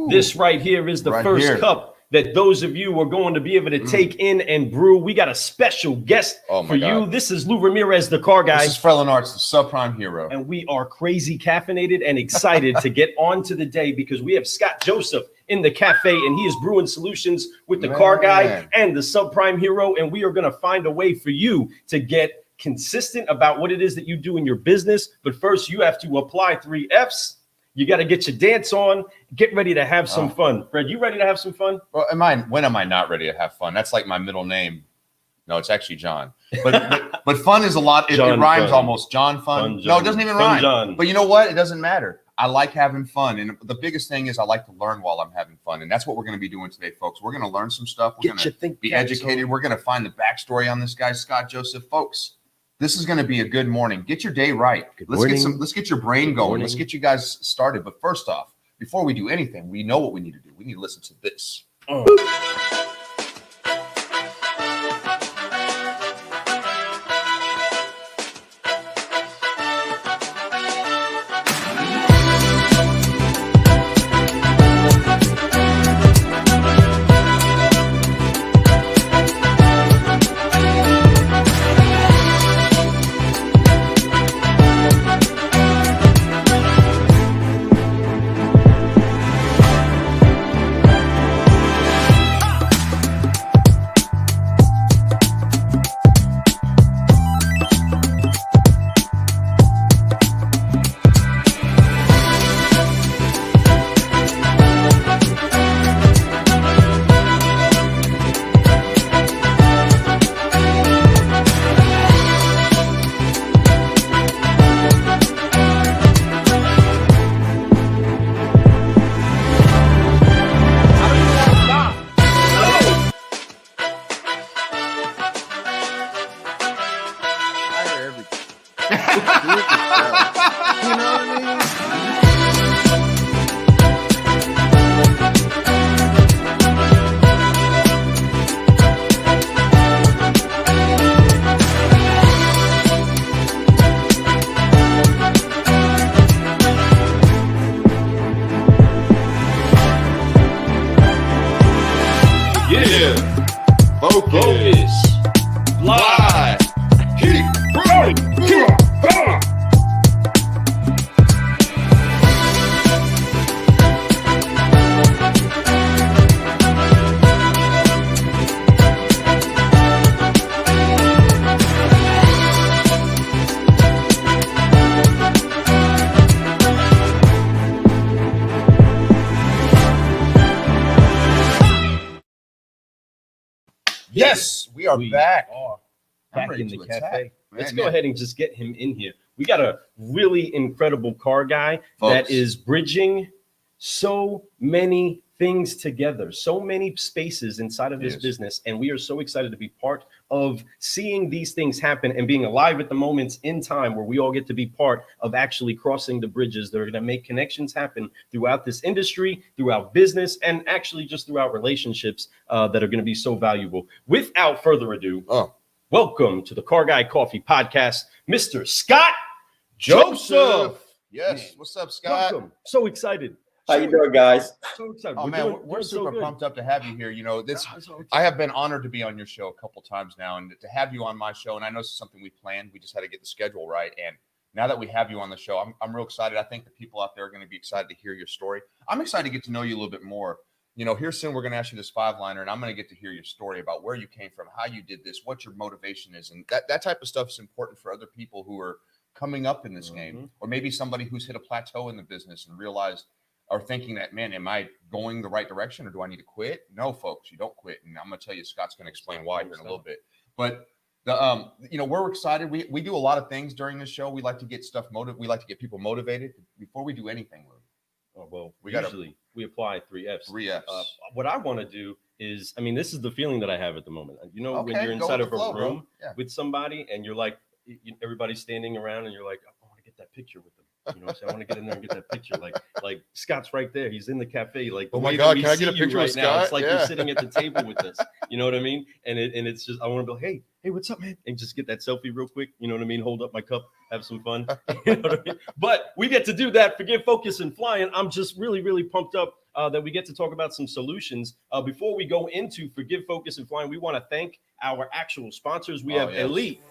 This right here is the first cup that those of you are going to be able to take in and brew. We got a special guest for you. This is Lou Ramirez, the car guy. This is Frelin Arts, the subprime hero. And we are crazy caffeinated and excited to get on to the day because we have Scott Joseph in the cafe and he is brewing solutions with the car guy and the subprime hero. And we are going to find a way for you to get consistent about what it is that you do in your business. But first, you have to apply 3 F's. You got to get your dance on, get ready to have some fun. Fred, you ready to have some fun? Well, when am I not ready to have fun? That's like my middle name. No, it's actually John. But fun is a lot. It rhymes almost. John Fun. No, it doesn't even rhyme. John. But you know what? It doesn't matter. I like having fun. And the biggest thing is I like to learn while I'm having fun. And that's what we're going to be doing today, folks. We're going to learn some stuff. We're going to be educated. We're going to find the backstory on this guy, Scott Joseph. Folks, this is going to be a good morning. Get your day right. Let's get your brain going. Let's get you guys started. But first off, before we do anything, we know what we need to do. We need to listen to this. Yes, we are back. Back in the cafe. Let's go ahead and just get him in here. We got a really incredible car guy that is bridging so many things together, so many spaces inside of this business. And we are so excited to be part of seeing these things happen and being alive at the moments in time where we all get to be part of actually crossing the bridges that are going to make connections happen throughout this industry, throughout business, and actually just throughout relationships that are going to be so valuable. Without further ado, welcome to the Car Guy Coffee Podcast, Mr. Scott Joseph. Yes. What's up, Scott? Welcome. So excited. How you doing, guys? So excited. Oh, man, we're super pumped up to have you here. You know, I have been honored to be on your show a couple times now, and to have you on my show. And I know this is something we planned. We just had to get the schedule right. And now that we have you on the show, I'm real excited. I think the people out there are going to be excited to hear your story. I'm excited to get to know you a little bit more. You know, here soon we're going to ask you this 5-liner, and I'm going to get to hear your story about where you came from, how you did this, what your motivation is, and that type of stuff is important for other people who are coming up in this game, or maybe somebody who's hit a plateau in the business and realized or thinking that, man, am I going the right direction or do I need to quit? No, folks, you don't quit. And I'm going to tell you, Scott's going to explain why here in a little bit. But you know, we're excited. We do a lot of things during this show. We like to get stuff we like to get people motivated before we do anything. Oh, well, we apply 3 F's. 3 F's. What I want to do is, I mean, this is the feeling that I have at the moment. You know, when you're inside of a room with somebody and you're like, everybody's standing around and you're like, I want to get that picture with them. You know what I'm saying? I want to get in there and get that picture. Like Scott's right there. He's in the cafe. Like, oh my God, can I get a picture right with now? Scott? It's like you're sitting at the table with us. You know what I mean? And it's just, I want to be like, hey, what's up, man? And just get that selfie real quick. You know what I mean? Hold up my cup, have some fun. You know what I mean? But we get to do that. Forgive, focus, and flying. I'm just really, really pumped up that we get to talk about some solutions. Before we go into Forgive, Focus, and Flying, we want to thank our actual sponsors. We have Elite.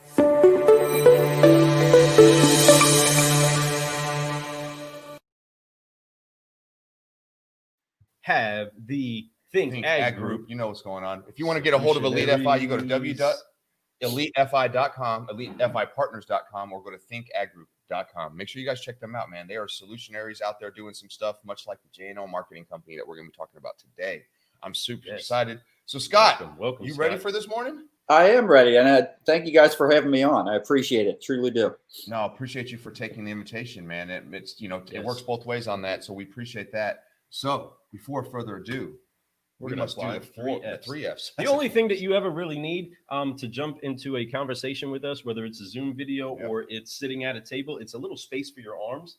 Have the Think Ag Group. You know what's going on. If you want to get a hold of Elite FI, you go to www.elitefi.com, elitefipartners.com, or go to thinkaggroup.com. Make sure you guys check them out, man. They are solutionaries out there doing some stuff, much like the J&L Marketing company that we're going to be talking about today. I'm super excited. So, Scott, welcome, you ready for this morning? I am ready, and I thank you guys for having me on. I appreciate it, truly do. No, I appreciate you for taking the invitation, man. It's it works both ways on that, so we appreciate that. So, before further ado, we must do the three Fs. The only thing that you ever really need to jump into a conversation with us, whether it's a Zoom video or it's sitting at a table, it's a little space for your arms.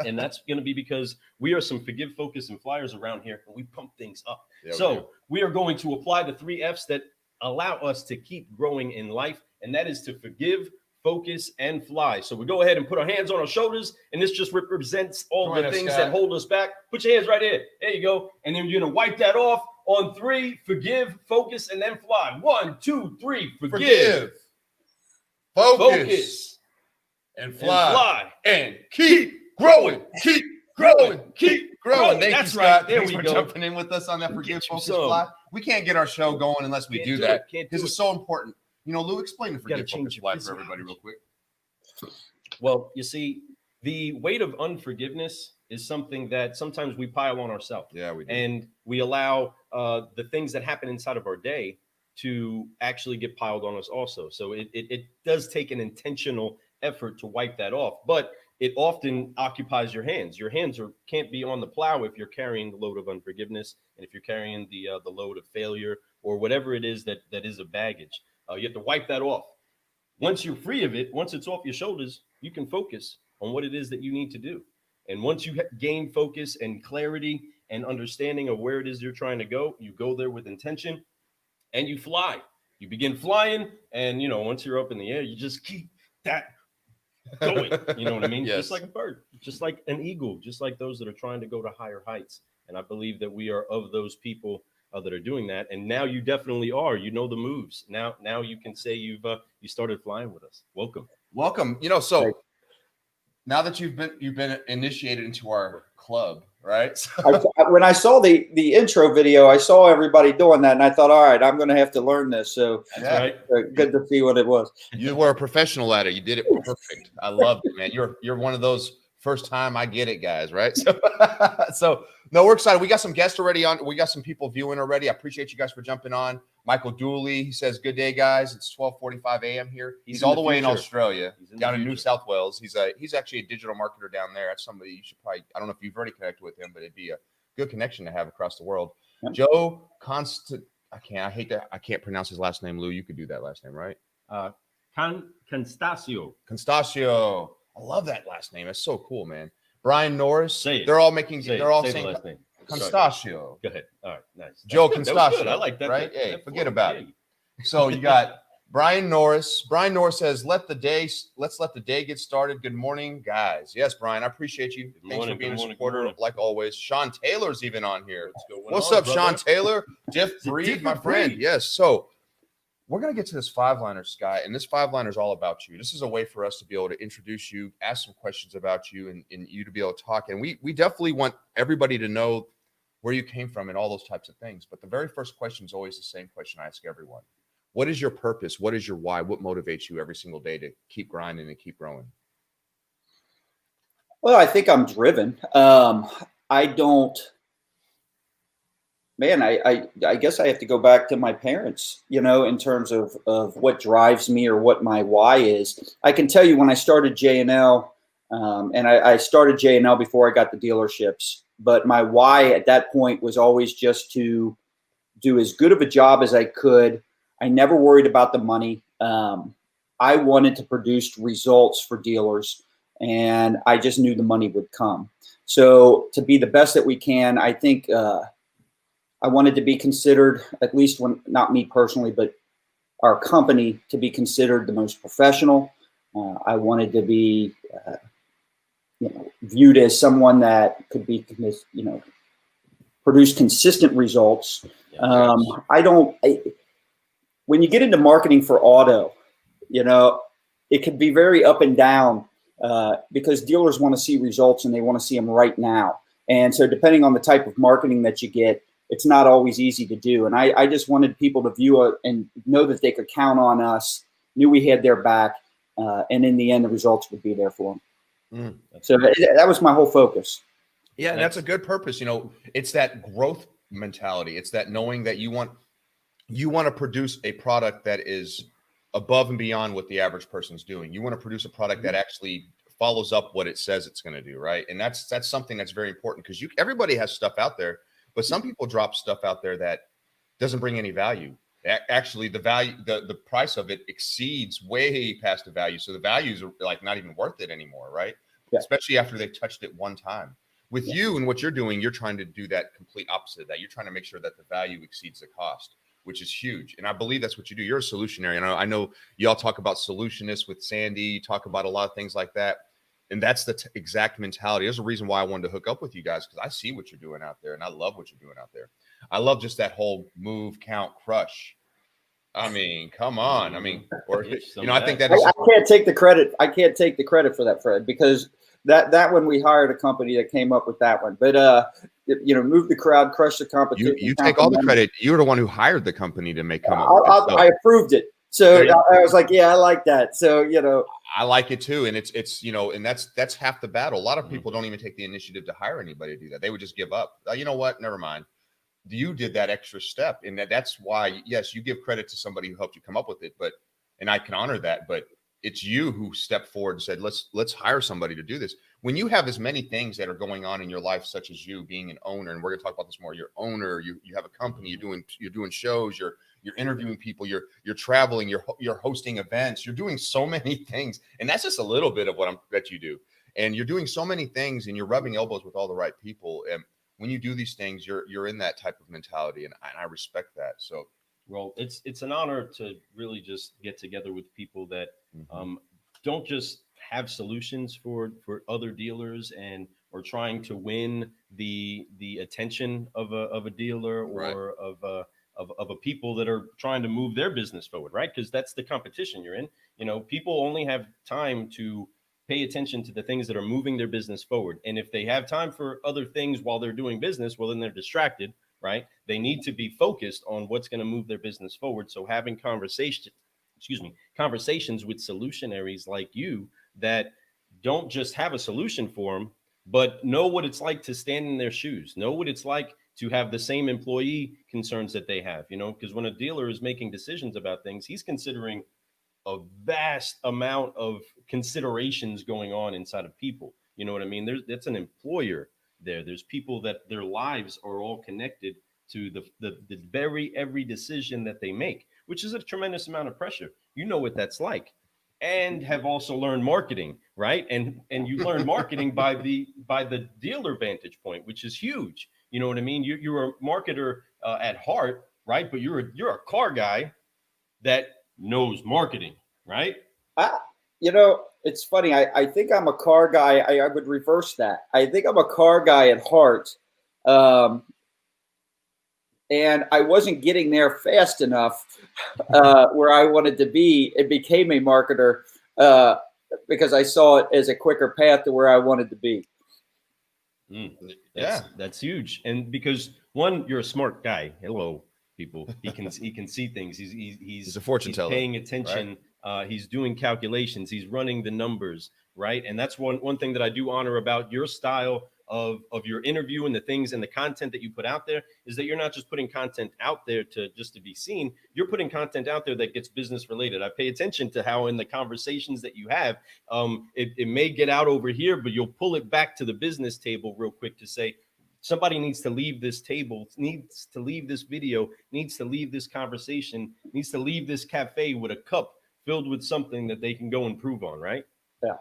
And that's going to be because we are some Forgive, Focus, and Flyers around here, and we pump things up. We are going to apply the 3 Fs that allow us to keep growing in life, and that is to forgive, focus, and fly. So we go ahead and put our hands on our shoulders, and this just represents all the things that hold us back. Put your hands right here. There you go. And then you're going to wipe that off on 3. Forgive, focus, and then fly. 1, 2, 3. Forgive, focus, and fly. And keep growing. Keep growing. Keep growing. Thank you, Scott. Thanks for jumping in with us on that Forgive, Focus, Fly. We can't get our show going unless we do that. This is so important. You know, Lou, explain the Forgive, Focus, Fly for everybody real quick. Well, you see, the weight of unforgiveness is something that sometimes we pile on ourselves. Yeah, we do. And we allow the things that happen inside of our day to actually get piled on us also. So it does take an intentional effort to wipe that off, but it often occupies your hands. Your hands can't be on the plow if you're carrying the load of unforgiveness, and if you're carrying the load of failure or whatever it is that is a baggage. You have to wipe that off. Once you're free of it, once it's off your shoulders, you can focus on what it is that you need to do. And once you gain focus and clarity and understanding of where it is you're trying to go, you go there with intention and you fly. You begin flying, and once you're up in the air, you just keep that going. You know what I mean? Yes. Just like a bird, just like an eagle, just like those that are trying to go to higher heights. And I believe that we are of those people that are doing that. And now you definitely are. You know the moves. Now you can say you started flying with us. Welcome. So now that you've been initiated into our club, right? When I saw the intro video, I saw everybody doing that, and I thought, all right, I'm going to have to learn this. So That's right. Good to see what it was. You were a professional at it. You did it perfect. I love it, man. You're one of those first time I get it guys, right? So no, we're excited. We got some guests already on. We got some people viewing already. I appreciate you guys for jumping on. Michael Dooley, he says, good day, guys. It's 12:45 a.m. here. He's all the way in Australia, down in New South Wales. He's actually a digital marketer down there. That's somebody you should probably, I don't know if you've already connected with him, but it'd be a good connection to have across the world. Yeah. Joe I can't pronounce his last name, Lou. You could do that last name, right? Constaccio. I love that last name. It's so cool, man. Brian Norris. Say it. They're all saying the last name. Constaccio. Go ahead. All right, nice. Joe Constaccio. I like that. Right? Hey, forget about it. So you got Brian Norris. Brian Norris says, let's let the day get started. Good morning, guys. Yes, Brian, I appreciate you. Thanks for being a supporter, like always. Sean Taylor's even on here. What's up, Sean Taylor? Jeff Breed, my friend. Yes. So we're going to get to this 5-liner, Scott, and this 5-liner is all about you. This is a way for us to be able to introduce you, ask some questions about you, and you to be able to talk. And we definitely want everybody to know where you came from and all those types of things. But the very first question is always the same question I ask everyone. What is your purpose? What is your why? What motivates you every single day to keep grinding and keep growing? Well, I think I'm driven. I guess I have to go back to my parents, in terms of what drives me or what my why is. I can tell you when I started J&L, and I started J&L before I got the dealerships, but my why at that point was always just to do as good of a job as I could. I never worried about the money. I wanted to produce results for dealers. and I just knew the money would come. So to be the best that we can, I think I wanted to be considered, at least when, not me personally, but our company, to be considered the most professional. I wanted to be, viewed as someone that could be, produce consistent results. When you get into marketing for auto, it can be very up and down because dealers want to see results and they want to see them right now. And so depending on the type of marketing that you get, it's not always easy to do. And I just wanted people to view it and know that they could count on us, knew we had their back, and in the end, the results would be there for them. So that was my whole focus. Yeah, and that's a good purpose. It's that growth mentality. It's that knowing that you want to produce a product that is above and beyond what the average person's doing. You want to produce a product that actually follows up what it says it's going to do, right? And that's something that's very important because everybody has stuff out there, but some people drop stuff out there that doesn't bring any value. Actually, the value, the price of it exceeds way past the value. So the values are like not even worth it anymore, right? Yeah. Especially after they've touched it one time. With you and what you're doing, you're trying to do that complete opposite of that. You're trying to make sure that the value exceeds the cost, which is huge. And I believe that's what you do. You're a solutionary. And I know y'all talk about solutionists with Sandy. You talk about a lot of things like that. And that's the exact mentality. There's a reason why I wanted to hook up with you guys, because I see what you're doing out there and I love what you're doing out there. I love just that whole move, count, crush. I mean, come on. I mean, I think that is. I can't take the credit. I can't take the credit for that, Fred, because that one we hired a company that came up with that one. But move the crowd, crush the competition. You take all the credit. You were the one who hired the company to come up with it. I approved it. So I was like, yeah, I like that. So I like it too, and it's and that's half the battle. A lot of people don't even take the initiative to hire anybody to do that. They would just give up. You know what? Never mind. You did that extra step, and that's why, yes, you give credit to somebody who helped you come up with it, and I can honor that, but it's you who stepped forward and said, let's hire somebody to do this. When you have as many things that are going on in your life, such as you being an owner, and we're going to talk about this more, you're owner, you have a company, you're doing shows, you're interviewing people, you're traveling, you're hosting events, you're doing so many things. And that's just a little bit of what that you do. And you're doing so many things and you're rubbing elbows with all the right people. And when you do these things, you're in that type of mentality. And I respect that. So, well, it's an honor to really just get together with people that don't just have solutions for other dealers or trying to win the attention of a dealer or of a people that are trying to move their business forward, right? Because that's the competition you're in. People only have time to pay attention to the things that are moving their business forward. And if they have time for other things while they're doing business, well, then they're distracted, right? They need to be focused on what's going to move their business forward. So having conversations with solutionaries like you that don't just have a solution for them, but know what it's like to stand in their shoes, know what it's like to have the same employee concerns that they have, because when a dealer is making decisions about things, he's considering a vast amount of considerations going on inside of people. You know what I mean? That's an employer there. There's people that their lives are all connected to the every decision that they make, which is a tremendous amount of pressure. You know what that's like, and have also learned marketing, right? And you learn marketing by the dealer vantage point, which is huge. You know what I mean? You're a marketer at heart, right? But you're a car guy that knows marketing, right? It's funny. I think I'm a car guy. I would reverse that. I think I'm a car guy at heart. And I wasn't getting there fast enough where I wanted to be. It became a marketer because I saw it as a quicker path to where I wanted to be. That's huge. And because one, you're a smart guy. Hello, people. He can see things. He's a fortune teller. Paying attention. Right? He's doing calculations. He's running the numbers, right? And that's one thing that I do honor about your style of your interview and the things and the content that you put out there is that you're not just putting content out there to be seen. You're putting content out there that gets business related. I pay attention to how in the conversations that you have, it may get out over here, but you'll pull it back to the business table real quick to say, somebody needs to leave this table, needs to leave this video, needs to leave this conversation, needs to leave this cafe with a cup filled with something that they can go improve on, right? Yeah.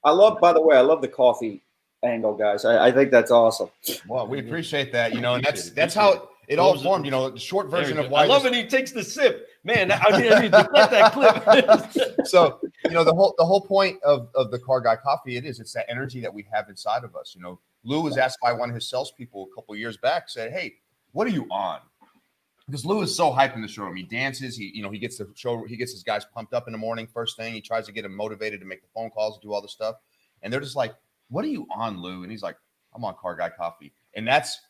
By the way, I love the coffee angle, guys. I think that's awesome. Well, we appreciate that, you know, and that's how it all formed, you know, the short version of why I love it. He takes the sip, man. I need to get that clip. So, you know, the whole point of the Car Guy Coffee, it's that energy that we have inside of us. You know, Lou was asked by one of his salespeople a couple of years back, said, "Hey, what are you on?" Because Lou is so hyped in the showroom. He dances. He gets his guys pumped up in the morning. First thing, he tries to get them motivated to make the phone calls, do all the stuff. And they're just like, "What are you on, Lou?" And he's like, "I'm on Car Guy Coffee." And that's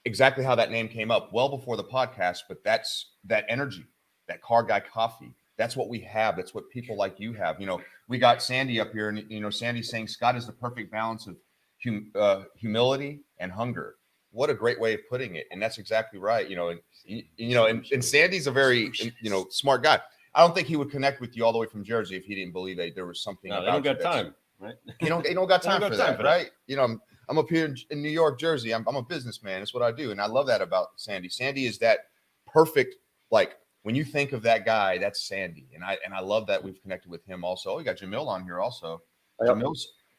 exactly how that name came up, well before the podcast. But that's that energy, that Car Guy Coffee. That's what we have. That's what people like you have. You know, we got Sandy up here, and you know, Sandy's saying Scott is the perfect balance of humility and hunger. What a great way of putting it. And that's exactly right. You know, and Sandy's a very, smart guy. I don't think he would connect with you all the way from Jersey if he didn't believe that there was something about you. They don't got time, right? You don't got time for that, right? You know, I'm up here in New York, Jersey. I'm a businessman. That's what I do. And I love that about Sandy. Sandy is that perfect, like, when you think of that guy, that's Sandy. And I love that we've connected with him also. We got Jamil on here also. Yep.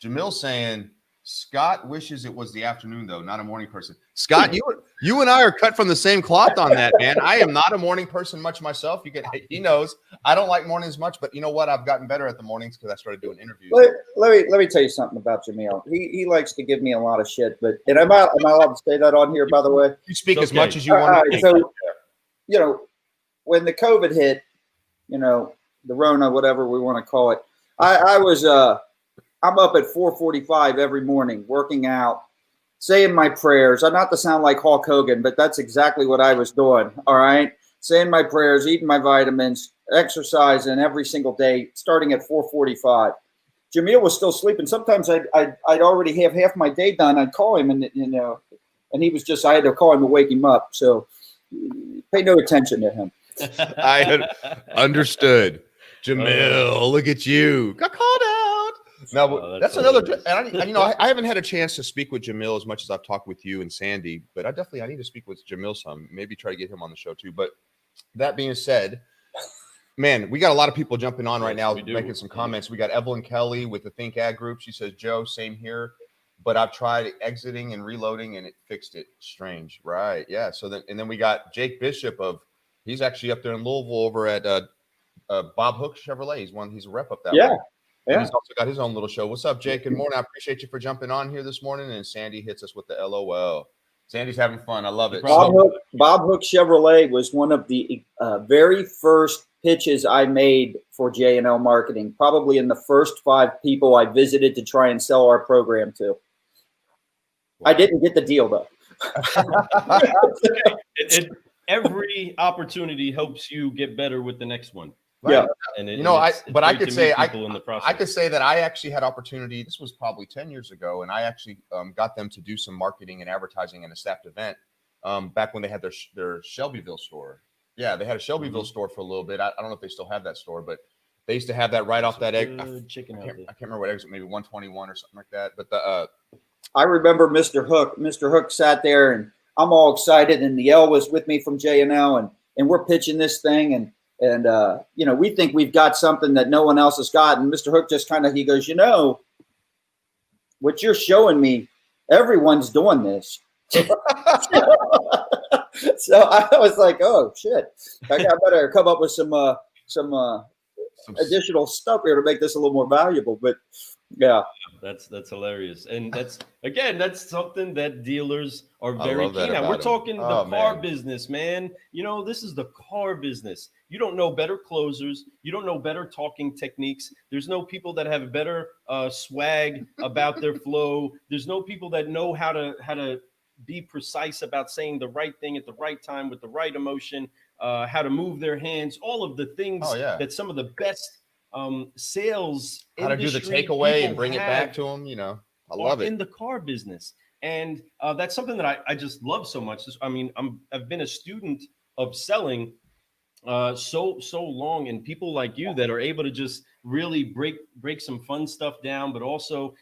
Jamil's saying, Scott wishes it was the afternoon, though, not a morning person. Scott, you and I are cut from the same cloth on that, man. I am not a morning person much myself. He knows I don't like mornings much, but you know what? I've gotten better at the mornings because I started doing interviews. Let me tell you something about Jamil. He likes to give me a lot of shit, but am I allowed to say that on here? By the way, you speak as much as you want. Right, so, you know, when the COVID hit, you know, the Rona, whatever we want to call it, I'm up at 4:45 every morning, working out, saying my prayers. I'm not to sound like Hulk Hogan, but that's exactly what I was doing. All right, saying my prayers, eating my vitamins, exercising every single day, starting at 4:45. Jamil was still sleeping. Sometimes I'd already have half my day done. I'd call him, and and he was just. I had to call him to wake him up. So pay no attention to him. I had understood. Jamil, look at you. Got called out. No, that's another. And I haven't had a chance to speak with Jamil as much as I've talked with you and Sandy, but I need to speak with Jamil some. Maybe try to get him on the show too. But that being said, man, we got a lot of people jumping on right now, making some comments. We got Evelyn Kelly with the Think Ad Group. She says, "Joe, same here, but I've tried exiting and reloading, and it fixed it. Strange, right? Yeah." So then we got Jake Bishop he's actually up there in Louisville over at Bob Hook Chevrolet. He's a rep up that way. Yeah. He's also got his own little show. What's up, Jake? Good morning. I appreciate you for jumping on here this morning. And Sandy hits us with the LOL. Sandy's having fun. I love it. Bob Hook Chevrolet was one of the very first pitches I made for J&L Marketing, probably in the first 5 people I visited to try and sell our program to. Wow. I didn't get the deal, though. Every opportunity helps you get better with the next one. Right. Yeah, and I could say that I actually had opportunity. This was probably 10 years ago, and I actually got them to do some marketing and advertising in a staffed event back when they had their Shelbyville store. Yeah, they had a Shelbyville store for a little bit. I don't know if they still have that store, but they used to have that right off that egg. I can't remember what exit, maybe 121 or something like that. But I remember Mr. Hook. Mr. Hook sat there, and I'm all excited, and the L was with me from J&L, and we're pitching this thing, and we think we've got something that no one else has got. And Mr. Hook just he goes, what you're showing me, everyone's doing this. So I was like, oh shit, I better come up with some additional stuff here to make this a little more valuable. But yeah, that's hilarious. And that's something that dealers are very keen on. We're talking the car business, man. This is the car business. You don't know better closers. You don't know better talking techniques. There's no people that have better swag about their flow. There's no people that know how to be precise about saying the right thing at the right time with the right emotion, how to move their hands, all of the things that some of the best sales, how to do the takeaway and bring it back to them. I love it in the car business. And that's something that I just love so much. I've been a student of selling so long, and people like you that are able to just really break some fun stuff down, but also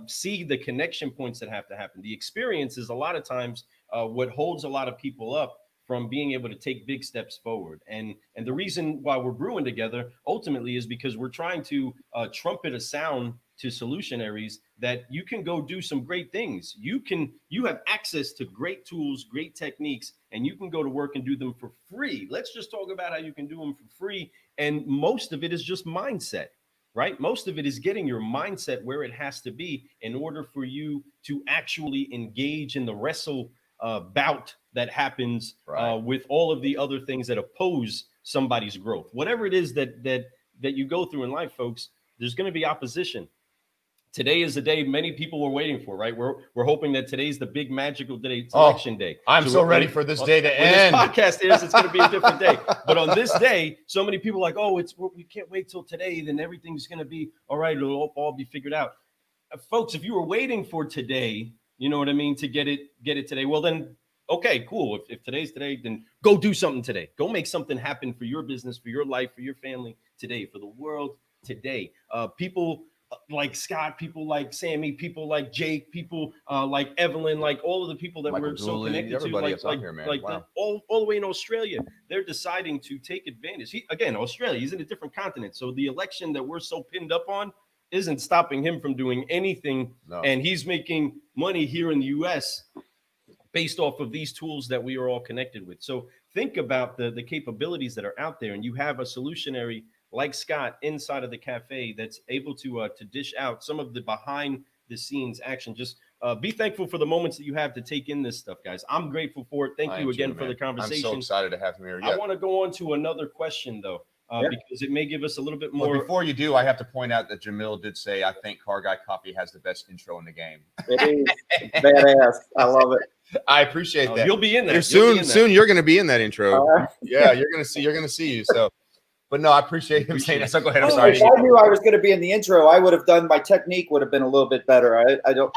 see the connection points that have to happen. The experience is a lot of times what holds a lot of people up from being able to take big steps forward. And the reason why we're brewing together ultimately is because we're trying to trumpet a sound to solutionaries that you can go do some great things. You have access to great tools, great techniques, and you can go to work and do them for free. Let's just talk about how you can do them for free. And most of it is just mindset, right? Most of it is getting your mindset where it has to be in order for you to actually engage in the wrestle bout that happens with all of the other things that oppose somebody's growth. Whatever it is that you go through in life, folks, there's going to be opposition. Today is the day many people were waiting for, right? We're hoping that today's the big magical day. It's election day. I'm so ready for this day to end. When this podcast airs, it's going to be a different day. But on this day, so many people are like, oh, we can't wait till today. Then everything's going to be all right. It'll all be figured out. Folks, if you were waiting for today, you know what I mean, to get it today, well, then, okay, cool. If today's today, then go do something today. Go make something happen for your business, for your life, for your family today, for the world today. People like Scott, people like Sammy, people like Jake, people like Evelyn, like all of the people that we're so connected to, all the way in Australia, they're deciding to take advantage. Australia, he's in a different continent. So the election that we're so pinned up on isn't stopping him from doing anything. No. And he's making money here in the US based off of these tools that we are all connected with. So think about the capabilities that are out there, and you have a solutionary like Scott inside of the cafe that's able to dish out some of the behind the scenes action. Just be thankful for the moments that you have to take in this stuff, guys. I'm grateful for it. Thank you again for the conversation. I'm so excited to have him here. I want to go on to another question though, because it may give us a little bit more. Well, before you do, I have to point out that Jamil did say, I think Car Guy Coffee has the best intro in the game. It is badass. I love it. I appreciate that. You'll be in there. Soon you're going to be in that intro. Yeah, you're going to see you. So. But no, I appreciate him saying that. So go ahead. I'm sorry. If I knew I was going to be in the intro, I would have done, my technique would have been a little bit better. I don't.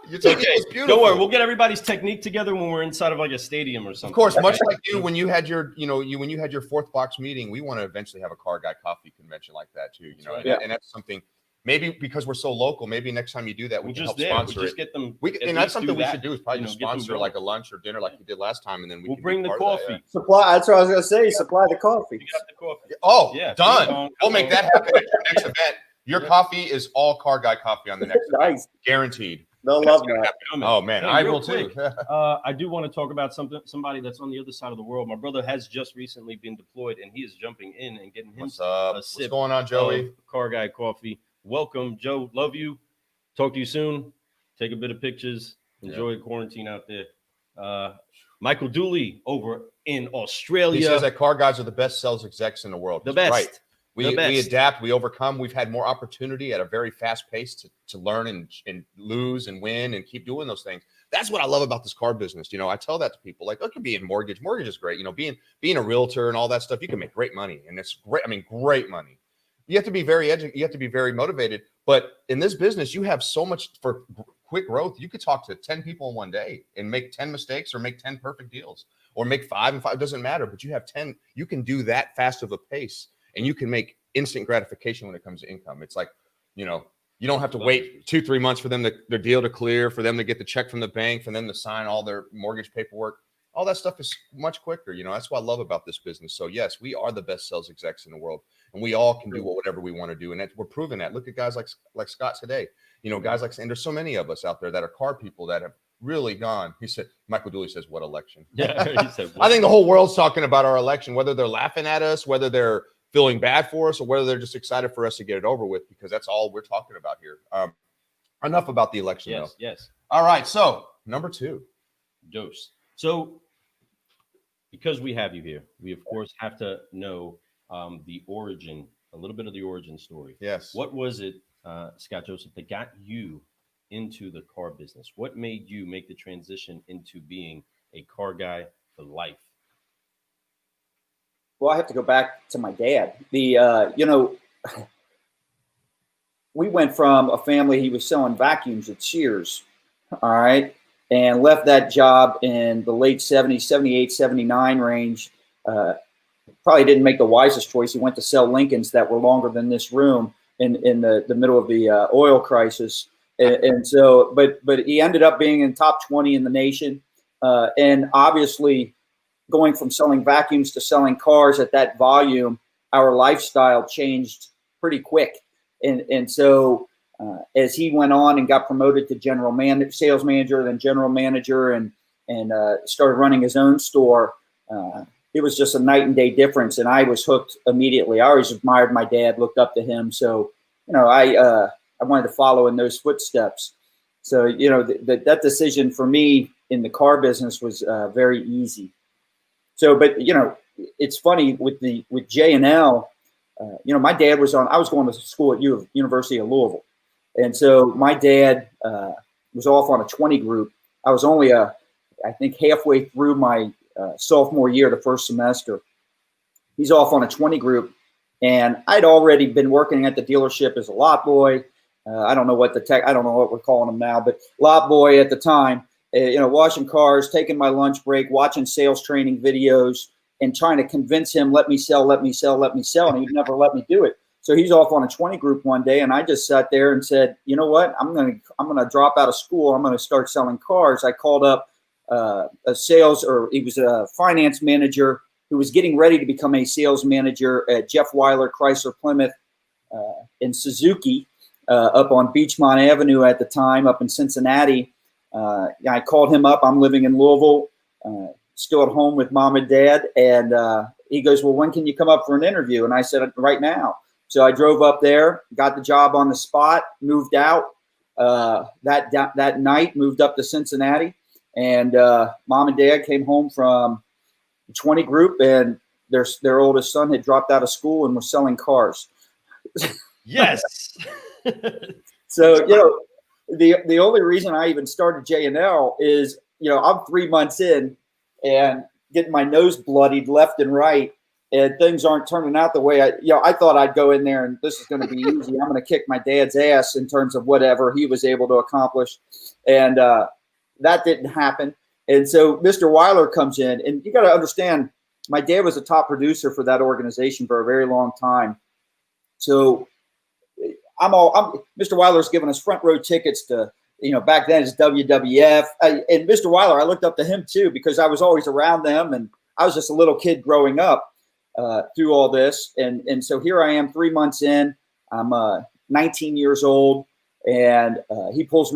Your technique was beautiful. Don't worry. We'll get everybody's technique together when we're inside of like a stadium or something. Of course, much like you, when you had your, when you had your fourth box meeting, we want to eventually have a Car Guy Coffee convention like that too. And that's something. Maybe because we're so local, maybe next time you do that, we can help sponsor it. Get them. And that's something we should do is probably just sponsor like a lunch or dinner like we did last time, and then we'll bring the coffee. Supply. That's what I was going to say. Supply the coffee. You got the coffee. Oh, yeah, done. We'll make that happen at your next event. Your coffee is all Car Guy Coffee on the next event. Guaranteed. They'll love that. Oh man, I will too. I do want to talk about somebody that's on the other side of the world. My brother has just recently been deployed, and he is jumping in and getting him a sip. What's going on, Joey? Car Guy Coffee. Welcome, Joe. Love you. Talk to you soon. Take a bit of pictures. Enjoy quarantine out there. Michael Dooley over in Australia. He says that car guys are the best sales execs in the world. The best. Right. We adapt. We overcome. We've had more opportunity at a very fast pace to learn and lose and win and keep doing those things. That's what I love about this car business. I tell that to people. Like, look, be in mortgage. Mortgage is great. Being a realtor and all that stuff, you can make great money. And it's great. I mean, great money. You have to be very you have to be very motivated. But in this business, you have so much for quick growth. You could talk to 10 people in one day and make 10 mistakes or make 10 perfect deals or make 5 and 5. It doesn't matter. But you have 10. You can do that fast of a pace, and you can make instant gratification when it comes to income. It's like, you don't have to wait 2-3 months for them their deal to clear, for them to get the check from the bank, for them to sign all their mortgage paperwork. All that stuff is much quicker. That's what I love about this business. So yes, we are the best sales execs in the world, and we all can do whatever we want to do. And we're proving that. Look at guys like Scott today. Guys like, and there's so many of us out there that are car people that have really gone. He said, Michael Dooley says, what election? Yeah, he said, I think the whole world's talking about our election, whether they're laughing at us, whether they're feeling bad for us, or whether they're just excited for us to get it over with, because that's all we're talking about here. Enough about the election. Yes, though. Yes. All right. So number 2. Dose. So because we have you here, we of course have to know the origin, a little bit of the origin story. Yes. What was it, Scott Joseph, that got you into the car business? What made you make the transition into being a car guy for life? Well, I have to go back to my dad. We went from a family, he was selling vacuums at Sears, all right, and left that job in the late 70s, 78, 79 range. Probably didn't make the wisest choice. He went to sell Lincolns that were longer than this room in the middle of the oil crisis. And so, but he ended up being in top 20 in the nation. And obviously, going from selling vacuums to selling cars at that volume, our lifestyle changed pretty quick. And so as he went on and got promoted to sales manager, then general manager, and started running his own store, it was just a night and day difference. And I was hooked immediately. I always admired my dad, looked up to him. So, I wanted to follow in those footsteps. So, that decision for me in the car business was very easy. So, but, it's funny with J&L, my dad I was going to school at University of Louisville. And so my dad was off on a 20 group. I was only, I think, halfway through my sophomore year, the first semester. He's off on a 20 group. And I'd already been working at the dealership as a lot boy. I don't know what we're calling them now, but lot boy at the time, washing cars, taking my lunch break, watching sales training videos, and trying to convince him, let me sell. And he'd never let me do it. So he's off on a 20 group one day, and I just sat there and said, you know what? I'm gonna drop out of school. I'm gonna start selling cars. I called up he was a finance manager who was getting ready to become a sales manager at Jeff Weiler Chrysler Plymouth in Suzuki up on Beachmont Avenue at the time, up in Cincinnati. I called him up. I'm living in Louisville, still at home with mom and dad, and he goes, well, when can you come up for an interview? And I said, right now. So I drove up there, got the job on the spot, moved out that night, moved up to Cincinnati, and mom and dad came home from the 20 group, and their oldest son had dropped out of school and was selling cars. Yes. So, the only reason I even started J&L is, I'm 3 months in and getting my nose bloodied left and right. And things aren't turning out the way I thought I'd go in there and this is going to be easy. I'm going to kick my dad's ass in terms of whatever he was able to accomplish. And that didn't happen. And so Mr. Weiler comes in, and you got to understand, my dad was a top producer for that organization for a very long time. So Mr. Weiler's given us front row tickets to, back then it's WWF. And Mr. Weiler, I looked up to him too, because I was always around them, and I was just a little kid growing up. Through all this. And so here I am 3 months in, I'm 19 years old, and he comes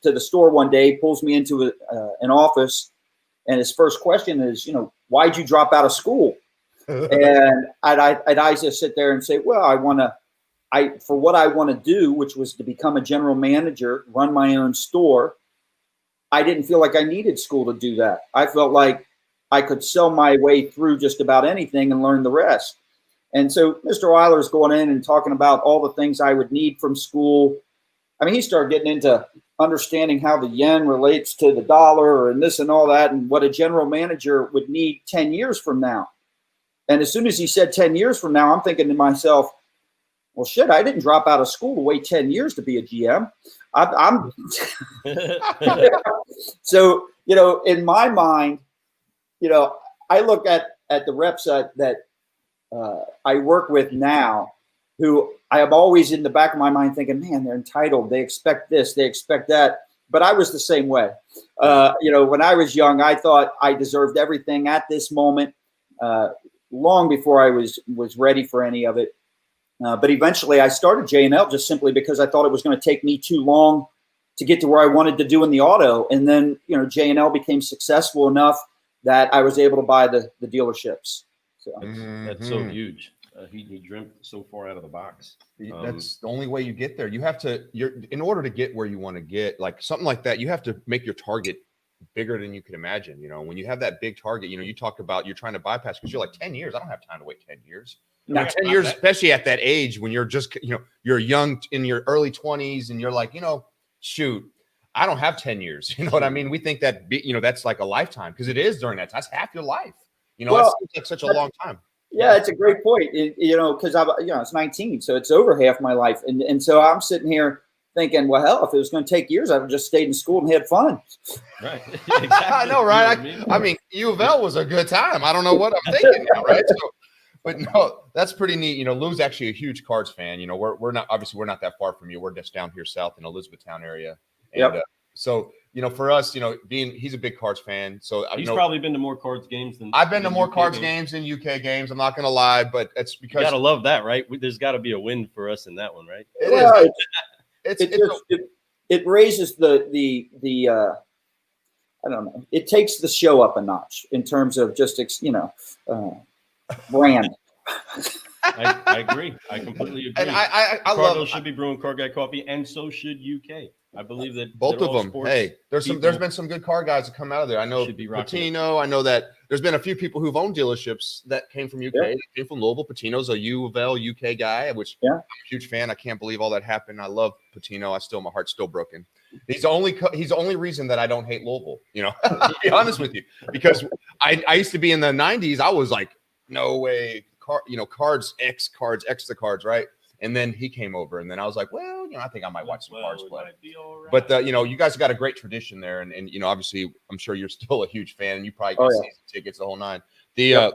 to the store one day, pulls me into an office, and his first question is, why'd you drop out of school? And I just sit there and say, well, for what I want to do, which was to become a general manager, run my own store, I didn't feel like I needed school to do that. I felt like I could sell my way through just about anything and learn the rest. And so Mr. Weiler's going in and talking about all the things I would need from school. I mean, he started getting into understanding how the yen relates to the dollar and this and all that, and what a general manager would need 10 years from now. And as soon as he said 10 years from now, I'm thinking to myself, well, shit, I didn't drop out of school to wait 10 years to be a GM. So, in my mind, I look at the reps that I work with now, who I am always in the back of my mind thinking, man, they're entitled. They expect this, they expect that. But I was the same way. When I was young, I thought I deserved everything at this moment, long before I was ready for any of it. But eventually I started J&L just simply because I thought it was going to take me too long to get to where I wanted to do in the auto. And then, J&L became successful enough that I was able to buy the dealerships. So that's so huge. He dreamt so far out of the box. That's the only way you get there. You have to, in order to get where you want to get, like something like that, you have to make your target bigger than you can imagine. When you have that big target, you talk about you're trying to bypass because you're like 10 years. I don't have time to wait 10 years. No, 10 years, especially at that age when you're just, you're young in your early 20s and you're like, shoot, I don't have 10 years. You know what I mean? We think that, that's like a lifetime because it is during that time. That's half your life. It's like such a long time. Yeah, it's a great point. Because it's 19, so it's over half my life. And so I'm sitting here thinking, well, hell, if it was going to take years, I would just stayed in school and had fun. Right. Exactly. I know, right? I mean, U of L was a good time. I don't know what I'm thinking now, right? So, but no, that's pretty neat. Lou's actually a huge Cards fan. We're not that far from you. We're just down here south in Elizabethtown area. And so, for us, he's a big Cards fan. So he's probably been to more Cards games than I've been to more Cards games than UK games. I'm not going to lie, but it's because you got to love that, right? There's got to be a win for us in that one, right? It is. it raises the I don't know. It takes the show up a notch in terms of just brand. I agree. I completely agree. And I Cardinals should be brewing car guy coffee, and so should UK. I believe that both of them. Hey, there's been some good car guys that come out of there. I know Patino. I know that there's been a few people who've owned dealerships that came from UK. Yep. That came from Louisville. Patino's a U of L UK guy, which I'm a huge fan. I can't believe all that happened. I love Patino. My heart's still broken. He's the only reason that I don't hate Louisville. To be honest with you, because I used to be in the '90s. I was like, no way, cards X the cards, right? And then he came over, and then I was like, well, I think I might watch some cards play. Right. But you guys got a great tradition there, and obviously, I'm sure you're still a huge fan, and you probably get season tickets the whole nine. The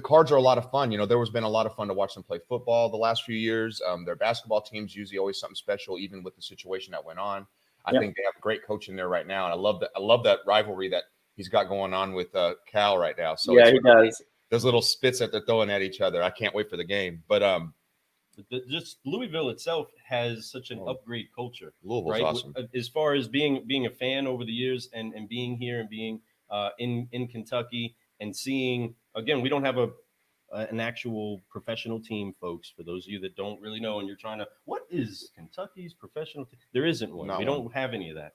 cards are a lot of fun. There has been a lot of fun to watch them play football the last few years. Their basketball team's usually always something special, even with the situation that went on. I think they have a great coach in there right now, and I love that rivalry that he's got going on with Cal right now. So he does. Those little spits that they're throwing at each other. I can't wait for the game. But just Louisville itself has such an upgrade culture. Louisville's right? Awesome. As far as being a fan over the years and being here and being in Kentucky and seeing, again, we don't have an actual professional team, folks. For those of you that don't really know, and you're trying to, what is Kentucky's professional team? There isn't one. We don't have any of that.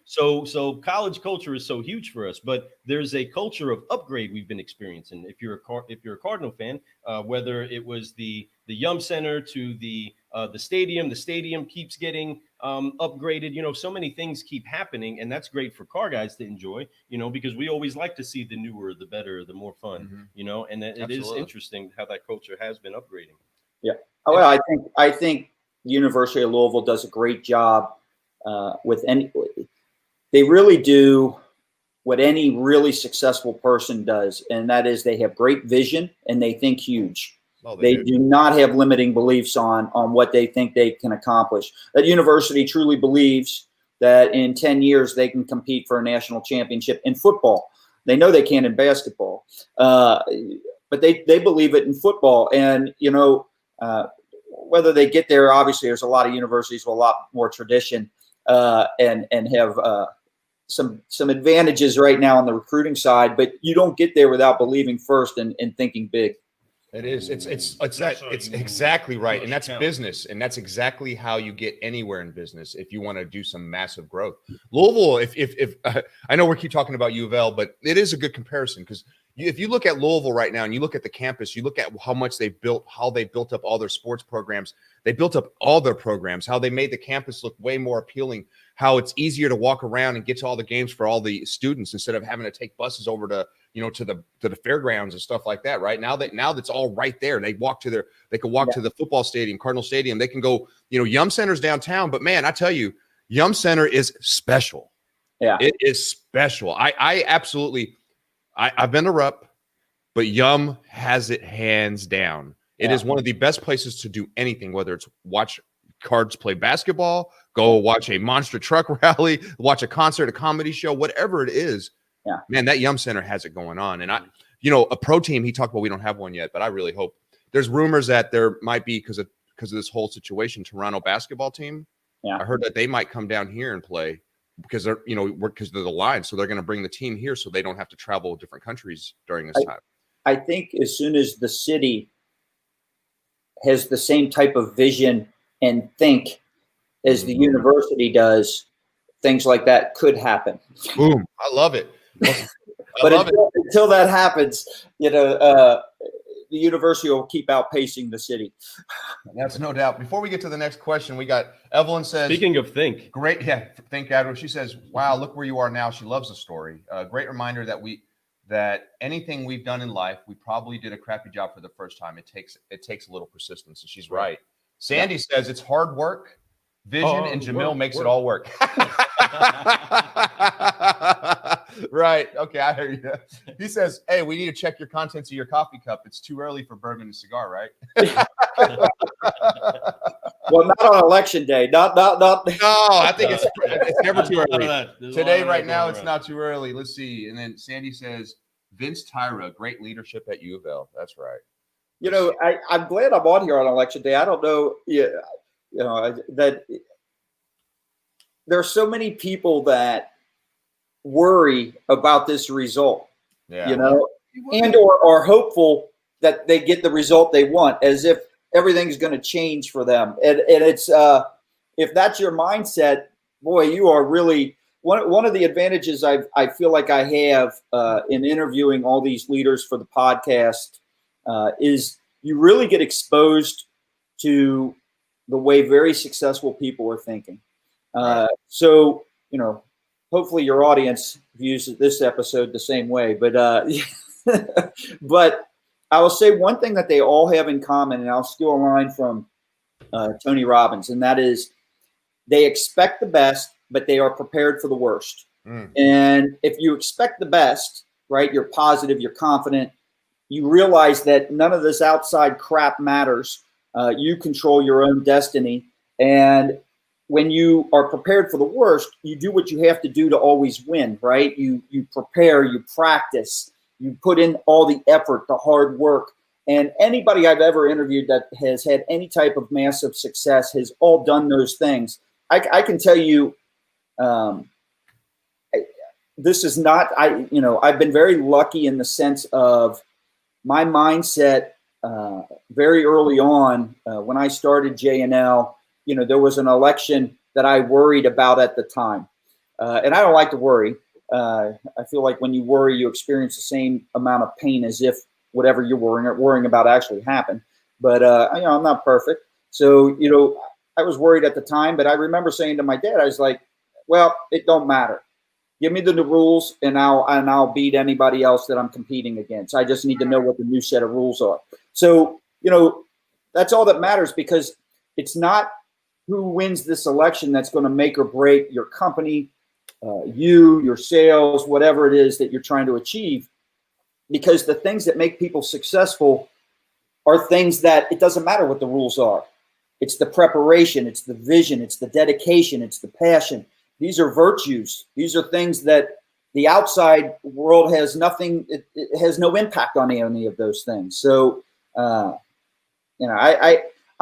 So college culture is so huge for us, but there's a culture of upgrade we've been experiencing. If you're a Cardinal fan, whether it was the Yum Center to the stadium keeps getting upgraded. So many things keep happening, and that's great for car guys to enjoy. Because we always like to see the newer, the better, the more fun. And it is interesting how that culture has been upgrading. Yeah. Well, I think the University of Louisville does a great job. They really do what any really successful person does, and that is they have great vision and they think huge. They do not have limiting beliefs on what they think they can accomplish. That university truly believes that in 10 years they can compete for a national championship in football. They know they can in basketball, but they believe it in football. And whether they get there, obviously there's a lot of universities with a lot more tradition. And have some advantages right now on the recruiting side, but you don't get there without believing first and thinking big. It is. It's exactly right, and that's business, and that's exactly how you get anywhere in business if you want to do some massive growth. Louisville, if I know we keep talking about U of L, but it is a good comparison because if you look at Louisville right now and you look at the campus, you look at how much they've built, how they built up all their sports programs. They built up all their programs, how they made the campus look way more appealing, how it's easier to walk around and get to all the games for all the students instead of having to take buses over to the fairgrounds and stuff like that. Right now that's all right there. They can walk to the football stadium, Cardinal Stadium. They can go, Yum Center's downtown, but man, I tell you, Yum Center is special. Yeah, it is special. I absolutely. I've been to Rupp, but Yum has it hands down. It is one of the best places to do anything, whether it's watch cards play basketball, go watch a monster truck rally, watch a concert, a comedy show, whatever it is. Yeah, man, that Yum Center has it going on. And a pro team, he talked about, we don't have one yet, but I really hope. There's rumors that there might be because of this whole situation, Toronto basketball team. Yeah, I heard that they might come down here and play. Because they're the line, so they're going to bring the team here, so they don't have to travel different countries during this time. I think as soon as the city has the same type of vision and think as the university does, things like that could happen. Boom! I love it. But until that happens, the university will keep outpacing the city. That's no doubt. Before we get to the next question, we got Evelyn says. Speaking of think, great, think, Edward. She says, "Wow, look where you are now." She loves the story. Great reminder that anything we've done in life, we probably did a crappy job for the first time. It takes a little persistence, and she's right. Sandy says it's hard work, vision, and Jamil makes it all work. Right. Okay. I hear you. He says, "Hey, we need to check your contents of your coffee cup. It's too early for bourbon and cigar, right?" Well, not on election day. Not. No, I think it's never too early. Today, right now, it's not too early. Let's see. And then Sandy says, "Vince Tyra, great leadership at U of L." That's right. I'm glad I'm on here on election day. I don't know. Yeah, that there are so many people that worry about this result, and or are hopeful that they get the result they want, as if everything's going to change for them. And it's if that's your mindset, boy, you are really one of the advantages I feel like I have in interviewing all these leaders for the podcast is you really get exposed to the way very successful people are thinking. So, hopefully your audience views this episode the same way, but but I will say one thing that they all have in common, and I'll steal a line from Tony Robbins, and that is they expect the best, but they are prepared for the worst. And if you expect the best, right, you're positive, you're confident, you realize that none of this outside crap matters. You control your own destiny. And when you are prepared for the worst, you do what you have to do to always win, right? You prepare, you practice, you put in all the effort, the hard work. And anybody I've ever interviewed that has had any type of massive success has all done those things. I can tell you, this is not, I've been very lucky in the sense of my mindset very early on when I started J&L. There was an election that I worried about at the time. And I don't like to worry. I feel like when you worry, you experience the same amount of pain as if whatever you're worrying about actually happened. But, I'm not perfect. So, I was worried at the time, but I remember saying to my dad, I was like, well, it don't matter. Give me the rules and I'll beat anybody else that I'm competing against. I just need to know what the new set of rules are. So, that's all that matters, because it's not who wins this election that's going to make or break your company, your sales, whatever it is that you're trying to achieve. Because the things that make people successful are things that it doesn't matter what the rules are. It's the preparation, it's the vision, it's the dedication, it's the passion. These are virtues. These are things that the outside world has nothing, it has no impact on any of those things. So, I'm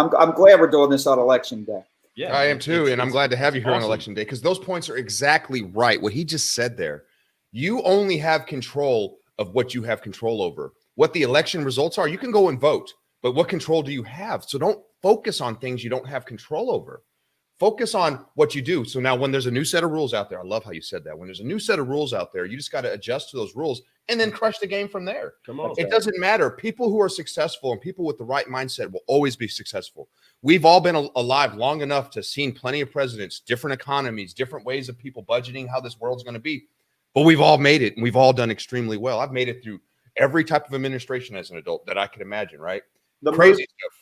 glad we're doing this on election day. Yeah, I am too. And I'm glad to have you here on election day, because those points are exactly right. What he just said there, you only have control of what you have control over. What the election results are, you can go and vote, but what control do you have? So don't focus on things you don't have control over. Focus on what you do. So now when there's a new set of rules out there, I love how you said that. When there's a new set of rules out there, you just got to adjust to those rules and then crush the game from there. Come on. It doesn't matter. People who are successful and people with the right mindset will always be successful. We've all been alive long enough to seen plenty of presidents, different economies, different ways of people budgeting, how this world's going to be. But we've all made it, and we've all done extremely well. I've made it through every type of administration as an adult that I could imagine, right? Crazy stuff.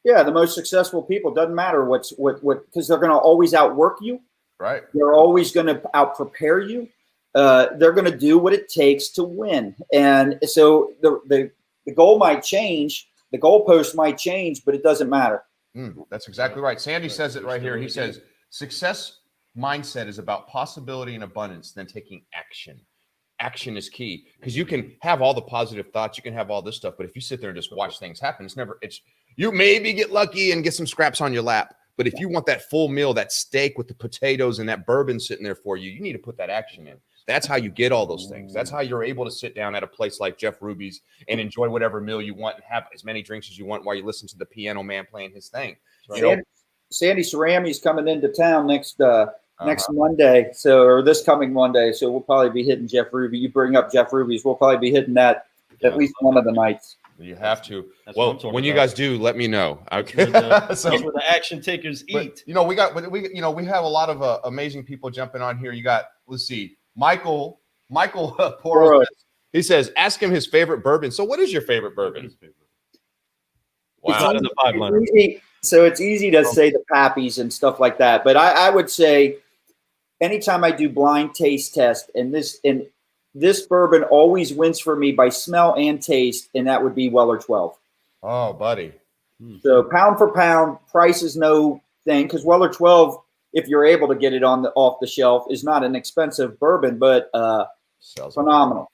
Yeah, the most successful people, doesn't matter what, because they're going to always outwork you. Right. They're always going to out prepare you. They're going to do what it takes to win. And so the goal might change, the goalpost might change, but it doesn't matter. That's exactly right. Sandy says it right here. He says, success mindset is about possibility and abundance, then taking action. Action is key, because you can have all the positive thoughts, you can have all this stuff, but if you sit there and just watch things happen, you maybe get lucky and get some scraps on your lap. But if you want that full meal, that steak with the potatoes and that bourbon sitting there for you, you need to put that action in. That's how you get all those things. That's how you're able to sit down at a place like Jeff Ruby's and enjoy whatever meal you want and have as many drinks as you want while you listen to the piano man playing his thing. Sandy Cerami's coming into town next Monday, or this coming Monday. So we'll probably be hitting Jeff Ruby. You bring up Jeff Ruby's, we'll probably be hitting that at least one of the nights. You have to. Well, when you guys do, let me know. Okay. That's where the action takers eat. We have a lot of amazing people jumping on here. You got, let's see, Michael Poros. He says, ask him his favorite bourbon. So what is your favorite bourbon? Wow. So it's easy to say the Pappies and stuff like that. But I would say anytime I do blind taste test, and this bourbon always wins for me by smell and taste, and that would be Weller 12. Oh, buddy. So pound for pound, price is no thing, because Weller 12, if you're able to get it off the shelf, is not an expensive bourbon, but phenomenal.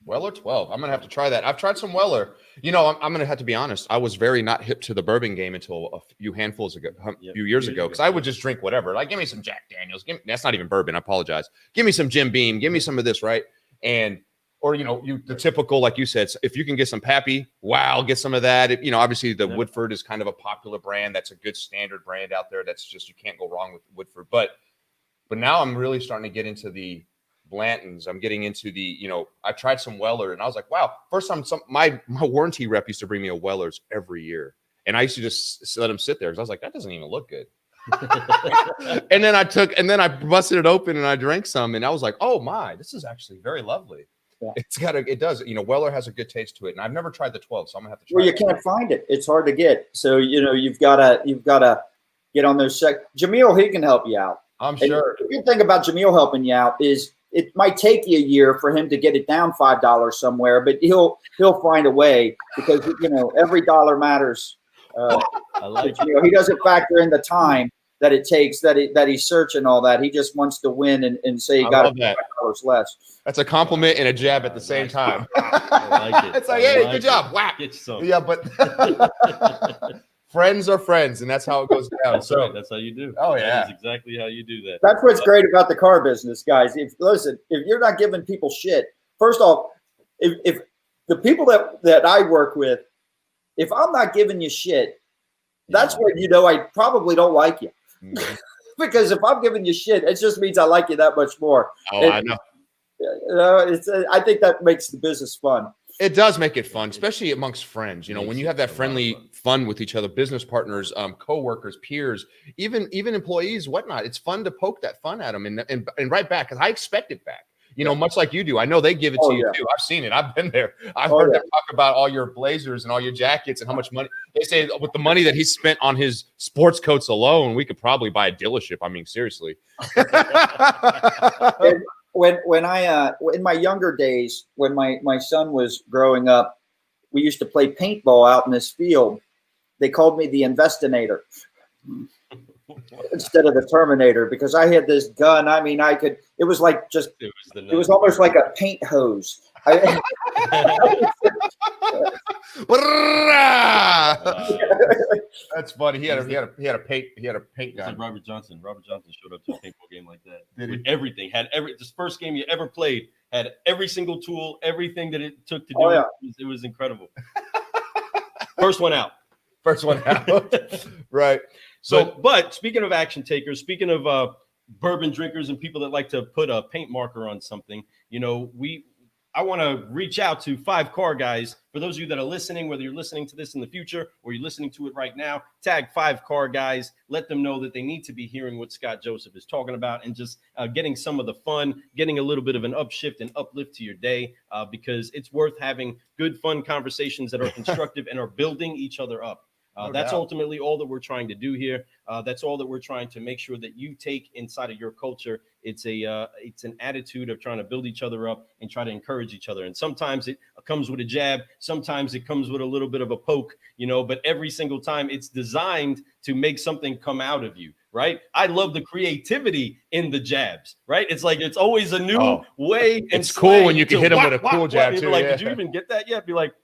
Weller 12. I'm gonna have to try that. I've tried some Weller. You know, I'm gonna have to be honest. I was very not hip to the bourbon game until a few years ago, because I would just drink whatever. Like, give me some Jack Daniels. That's not even bourbon. I apologize. Give me some Jim Beam. Give me some of this, right? And or the typical, like you said, if you can get some Pappy, wow, get some of that. Obviously the Woodford is kind of a popular brand. That's a good standard brand out there. That's just, you can't go wrong with Woodford. But now I'm really starting to get into the Blantons. I'm getting into the, I tried some Weller and I was like, wow, first time my warranty rep used to bring me a Weller's every year. And I used to just let them sit there because I was like, that doesn't even look good. and then I busted it open and I drank some and I was like, oh my, this is actually very lovely. Yeah. It does. Weller has a good taste to it. And I've never tried the 12, so I'm gonna have to try it. Well, you can't find it. It's hard to get. So, you've gotta get on those Jamil, he can help you out. I'm sure. The good thing about Jamil helping you out is it might take you a year for him to get it down $5 somewhere, but he'll find a way because every dollar matters. I like it. He doesn't factor in the time that it takes that he's searching all that. He just wants to win and say he got $5 less. That's a compliment and a jab at the same time. I like it. It's like, hey, good job. Whack. Get you some. Yeah, but friends are friends, and that's how it goes down. That's right. That's how you do. Oh, yeah. That's exactly how you do that. That's what's great about the car business, guys. If you're not giving people shit, first off, if the people that I work with, if I'm not giving you shit, that's when I probably don't like you. Mm-hmm. Because if I'm giving you shit, it just means I like you that much more. Oh, I know. I think that makes the business fun. It does make it fun, especially amongst friends. When you have that friendly fun with each other, business partners, coworkers, peers, even employees, whatnot. It's fun to poke that fun at them and right back, because I expect it back. Much like you do. I know they give it to you too. I've seen it. I've been there. I've heard them talk about all your blazers and all your jackets and how much money they say with the money that he spent on his sports coats alone, we could probably buy a dealership. I mean, seriously. When I in my younger days, when my son was growing up, we used to play paintball out in this field. They called me the Investinator instead of the Terminator because I had this gun. I mean, it was like it was almost like a paint hose. That's funny. He had a paint gun. Like Robert Johnson. Robert Johnson showed up to a paintball game like that. With everything. This first game you ever played had every single tool, everything that it took to do it. It was incredible. First one out. Right. So, but speaking of action takers, speaking of bourbon drinkers and people that like to put a paint marker on something, I want to reach out to 5 car guys. For those of you that are listening, whether you're listening to this in the future or you're listening to it right now, tag 5 car guys. Let them know that they need to be hearing what Scott Joseph is talking about and just getting some of the fun, getting a little bit of an upshift and uplift to your day because it's worth having good, fun conversations that are constructive and are building each other up. That's ultimately all that we're trying to do here. That's all that we're trying to make sure that you take inside of your culture. It's an attitude of trying to build each other up and try to encourage each other. And sometimes it comes with a jab. Sometimes it comes with a little bit of a poke, but every single time it's designed to make something come out of you. Right. I love the creativity in the jabs. Right. It's like it's always a new way. And it's cool when you can hit them with a cool jab too. Like, did you even get that yet? Be like,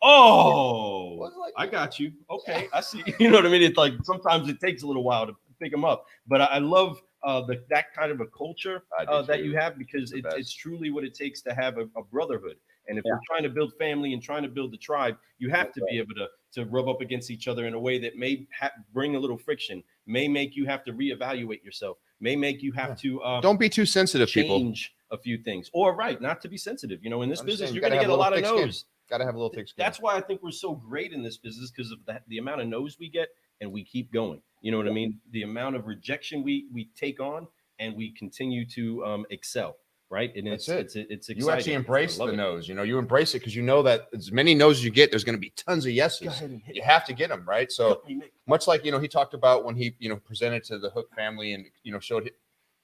oh, I got you. Okay, I see. You know what I mean? It's like sometimes it takes a little while to pick them up, but I love that kind of a culture that you have because it's truly what it takes to have a brotherhood. And if we're trying to build family and trying to build the tribe, you have to be able to rub up against each other in a way that may bring a little friction, may make you have to reevaluate yourself, may make you have to don't be too sensitive, change a few things, or not to be sensitive. In this business, you're going to get a lot of no's. Got to have a little thick skin. That's why I think we're so great in this business because of the amount of no's we get and we keep going. You know what I mean? The amount of rejection we take on and we continue to excel. Right. And it's exciting. You actually embrace the no's. You embrace it because you know that as many no's as you get, there's going to be tons of yeses. You have to get them. Right. So much like, he talked about when he, presented to the Hook family and, showed it.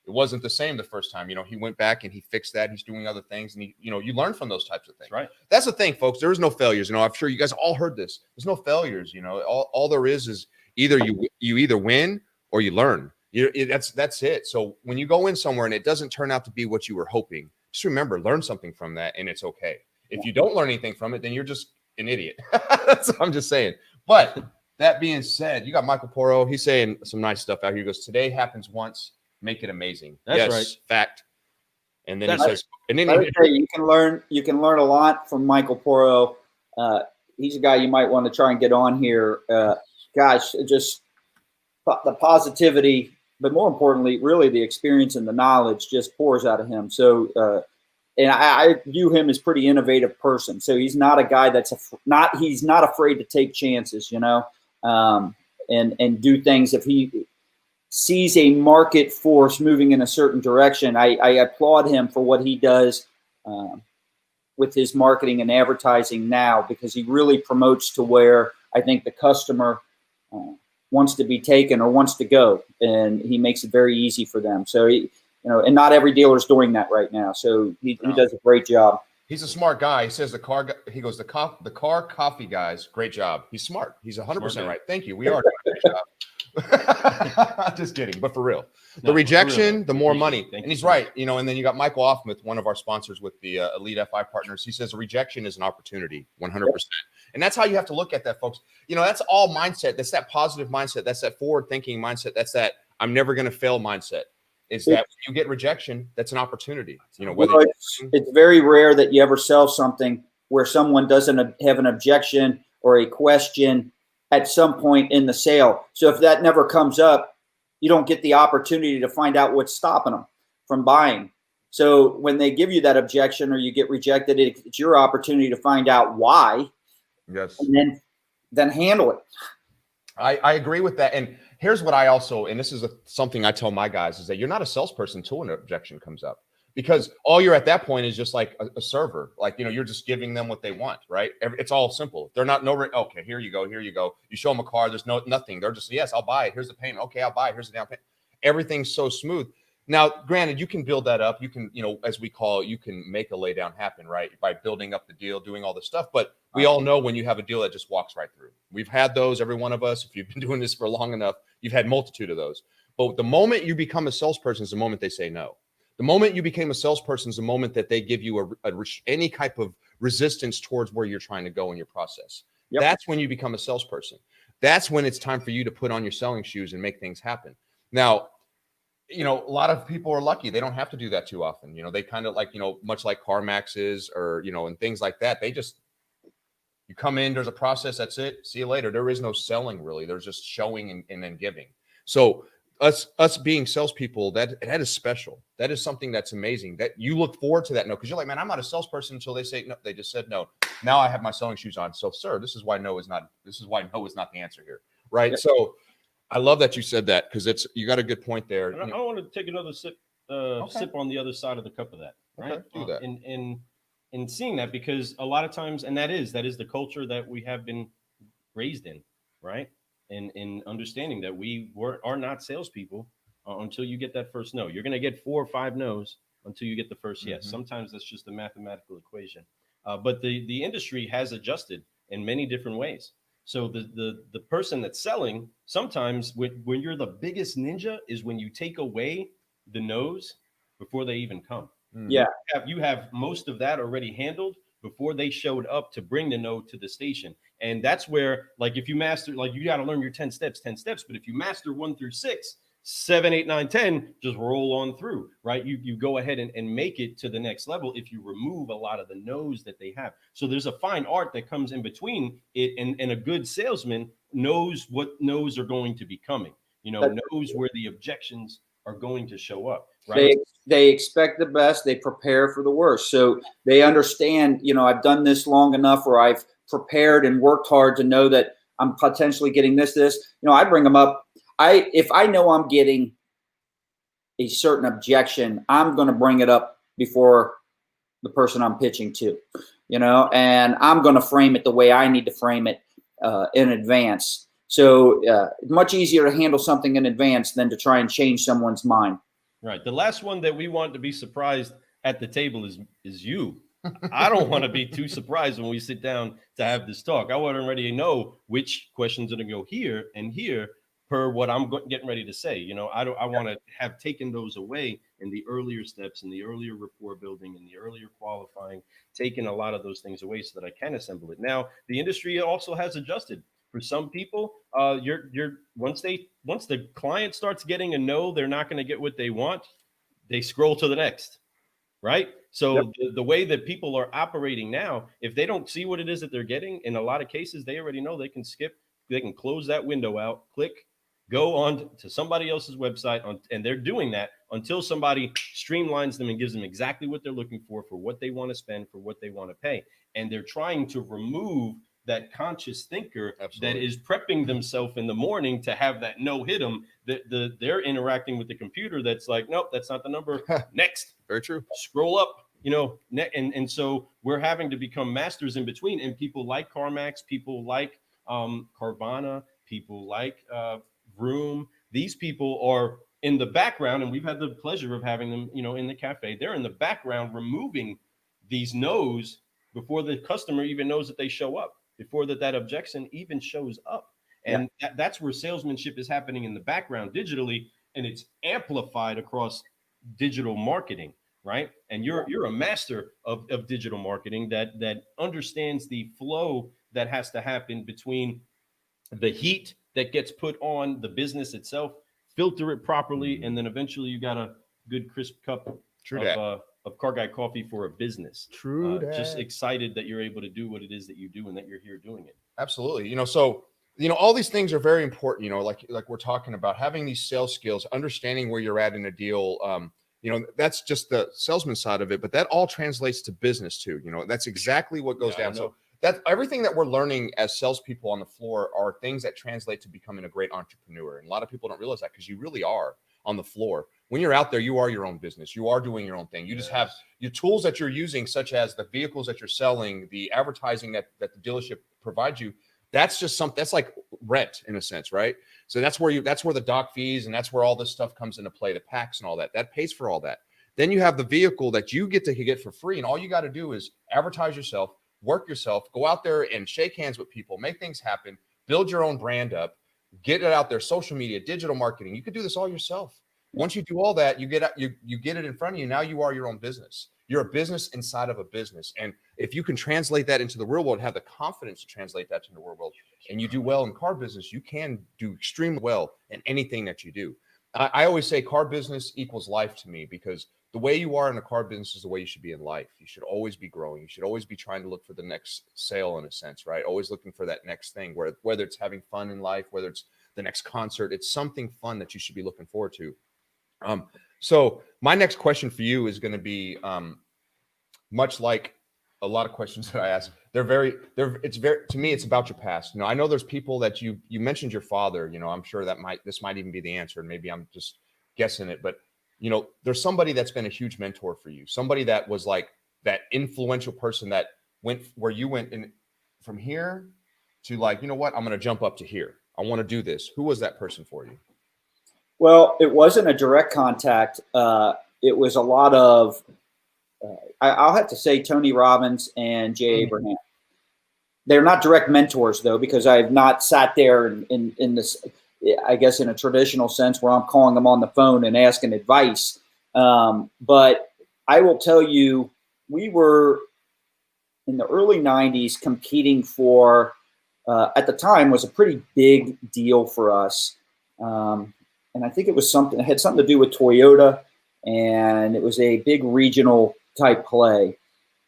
It wasn't the same the first time. He went back and he fixed that. He's doing other things. And you learn from those types of things. Right. That's the thing, folks. There is no failures. I'm sure you guys all heard this. There's no failures. All there is either you either win or you learn. That's it. So when you go in somewhere and it doesn't turn out to be what you were hoping, just remember, learn something from that, and it's okay. If you don't learn anything from it, then you're just an idiot. That's what I'm just saying. But that being said, you got Michael Porro. He's saying some nice stuff out here. He goes, today happens once, make it amazing. That's right. Fact. And then That's he says, and then you can learn a lot from Michael Porro. He's a guy you might want to try and get on here. Gosh, just the positivity, but more importantly, really the experience and the knowledge just pours out of him. So, and I view him as pretty innovative person. So he's not a guy he's not afraid to take chances, and do things. If he sees a market force moving in a certain direction, I applaud him for what he does with his marketing and advertising now, because he really promotes to where I think the customer wants to be taken or wants to go, and he makes it very easy for them. So and not every dealer is doing that right now. So he does a great job. He's a smart guy. He says the car coffee guys, great job. He's smart. He's 100% right. Thank you. We are doing a great job. Just kidding, but for real. The rejection, the more money. And he's right. And then you got Michael Offmuth, one of our sponsors with the Elite FI Partners. He says a rejection is an opportunity, 100%. And that's how you have to look at that, folks. That's all mindset. That's that positive mindset. That's that forward thinking mindset. That's that I'm never going to fail mindset. Is that when you get rejection, that's an opportunity. It's very rare that you ever sell something where someone doesn't have an objection or a question at some point in the sale. So if that never comes up, you don't get the opportunity to find out what's stopping them from buying. So when they give you that objection or you get rejected, it's your opportunity to find out why. Yes. And then handle it. I agree with that. And here's what I also, and this is something I tell my guys, is that you're not a salesperson until an objection comes up, because all you're at that point is just like a server. Like, you're just giving them what they want, right? It's all simple. They're not okay, here you go. You show them a car. There's nothing. They're just, yes, I'll buy it. Here's the payment. Okay, I'll buy it. Here's the down payment. Everything's so smooth. Now, granted, you can build that up. You can, as we call it, you can make a laydown happen, right? By building up the deal, doing all this stuff. But we all know when you have a deal that just walks right through. We've had those, every one of us. If you've been doing this for long enough, you've had multitude of those. But the moment you become a salesperson is the moment they say no. The moment you became a salesperson is the moment that they give you any type of resistance towards where you're trying to go in your process. Yep. That's when you become a salesperson. That's when it's time for you to put on your selling shoes and make things happen. Now, a lot of people are lucky. They don't have to do that too often. They kind of like, much like CarMax is, or, and things like that. You come in, there's a process. That's it. See you later. There is no selling really. There's just showing and then giving. So us being salespeople, that is special. That is something that's amazing, that you look forward to that no, because you're like, man, I'm not a salesperson until they say no. They just said no. Now I have my selling shoes on. So, sir, this is why no is not the answer here, right? Yep. So I love that you said that, because you got a good point there. And I want to take another sip on the other side of the cup of that, right? Okay, do that. In seeing that, because a lot of times, and that is the culture that we have been raised in, right? And in understanding that we are not salespeople until you get that first no. You're going to get 4 or 5 no's until you get the first yes. Sometimes that's just a mathematical equation. But the industry has adjusted in many different ways. So the person that's selling, sometimes when you're the biggest ninja is when you take away the no's before they even come. Yeah. You have most of that already handled before they showed up to bring the no to the station. And that's where, like, if you master, like, you got to learn your 10 steps. But if you master 1 through 6, 7, 8, 9, 10, just roll on through, right? You go ahead and make it to the next level if you remove a lot of the no's that they have. So there's a fine art that comes in between it, and a good salesman knows what no's are going to be coming, knows where the objections are going to show up, right? They expect the best, they prepare for the worst. So they understand, I've done this long enough where I've prepared and worked hard to know that I'm potentially getting this. I bring them up. If I know I'm getting a certain objection, I'm going to bring it up before the person I'm pitching to, and I'm going to frame it the way I need to frame it in advance. So much easier to handle something in advance than to try and change someone's mind. Right. The last one that we want to be surprised at the table is you. I don't want to be too surprised when we sit down to have this talk. I want to already know which questions are going to go here and here per what I'm getting ready to say. You know, I want to have taken those away in the earlier steps, in the earlier rapport building, in the earlier qualifying, taking a lot of those things away so that I can assemble it. Now, the industry also has adjusted. For some people, once the client starts getting a no, they're not going to get what they want, they scroll to the next. Right. So the way that people are operating now, if they don't see what it is that they're getting, in a lot of cases, they already know they can skip, they can close that window out, click, go on to somebody else's website, and they're doing that until somebody streamlines them and gives them exactly what they're looking for what they want to spend, for what they want to pay. And they're trying to remove that conscious thinker that is prepping themselves in the morning to have that no hit them. They're interacting with the computer that's like, nope, that's not the number. Next. Very true. Scroll up, you know, and so we're having to become masters in between. And people like CarMax, people like Carvana, people like Vroom. These people are in the background, and we've had the pleasure of having them, you know, in the cafe. They're in the background removing these no's before the customer even knows that they show up, before that objection even shows up. And that's where salesmanship is happening in the background digitally, and it's amplified across digital marketing, right? And you're a master of digital marketing that understands the flow that has to happen between the heat that gets put on the business itself, filter it properly, and then eventually you got a good crisp cup of Car Guy coffee for a business. Just excited that you're able to do what it is that you do and that you're here doing it. Absolutely. You know, so, you know, all these things are very important, you know, like we're talking about having these sales skills, understanding where you're at in a deal. You know, that's just the salesman side of it, but that all translates to business too. You know, that's exactly what goes down. So that everything that we're learning as salespeople on the floor are things that translate to becoming a great entrepreneur. And a lot of people don't realize that, because you really are on the floor. When you're out there, you are your own business. You are doing your own thing. You just have your tools that you're using, such as the vehicles that you're selling, the advertising that the dealership provides you. That's just something that's like rent in a sense, right? So that's where the dock fees, and that's where all this stuff comes into play, the packs and all that. That pays for all that. Then you have the vehicle that you get to get for free, and all you got to do is advertise yourself, work yourself, go out there and shake hands with people, make things happen, build your own brand up, get it out there, social media, digital marketing. You could do this all yourself. Once you do all that, you get it in front of you. Now you are your own business. You're a business inside of a business. And if you can translate that into the real world, have the confidence to translate that into the real world, and you do well in car business, you can do extremely well in anything that you do. I always say car business equals life to me, because the way you are in a car business is the way you should be in life. You should always be growing. You should always be trying to look for the next sale, in a sense, right? Always looking for that next thing, whether it's having fun in life, whether it's the next concert, it's something fun that you should be looking forward to. So my next question for you is going to be much like a lot of questions that I ask. To me, it's about your past. You know, I know there's people that you mentioned your father. You know, I'm sure this might even be the answer, and maybe I'm just guessing it. But you know, there's somebody that's been a huge mentor for you. Somebody that was like that influential person that went where you went in from here to, like, you know what, I'm going to jump up to here. I want to do this. Who was that person for you? Well, it wasn't a direct contact. It was a lot of, I'll have to say, Tony Robbins and Jay Abraham. They're not direct mentors, though, because I have not sat there in this, I guess, in a traditional sense where I'm calling them on the phone and asking advice. But I will tell you, we were in the early 90s competing for, at the time, was a pretty big deal for us. And I think it was something, it had something to do with Toyota, and it was a big regional type play.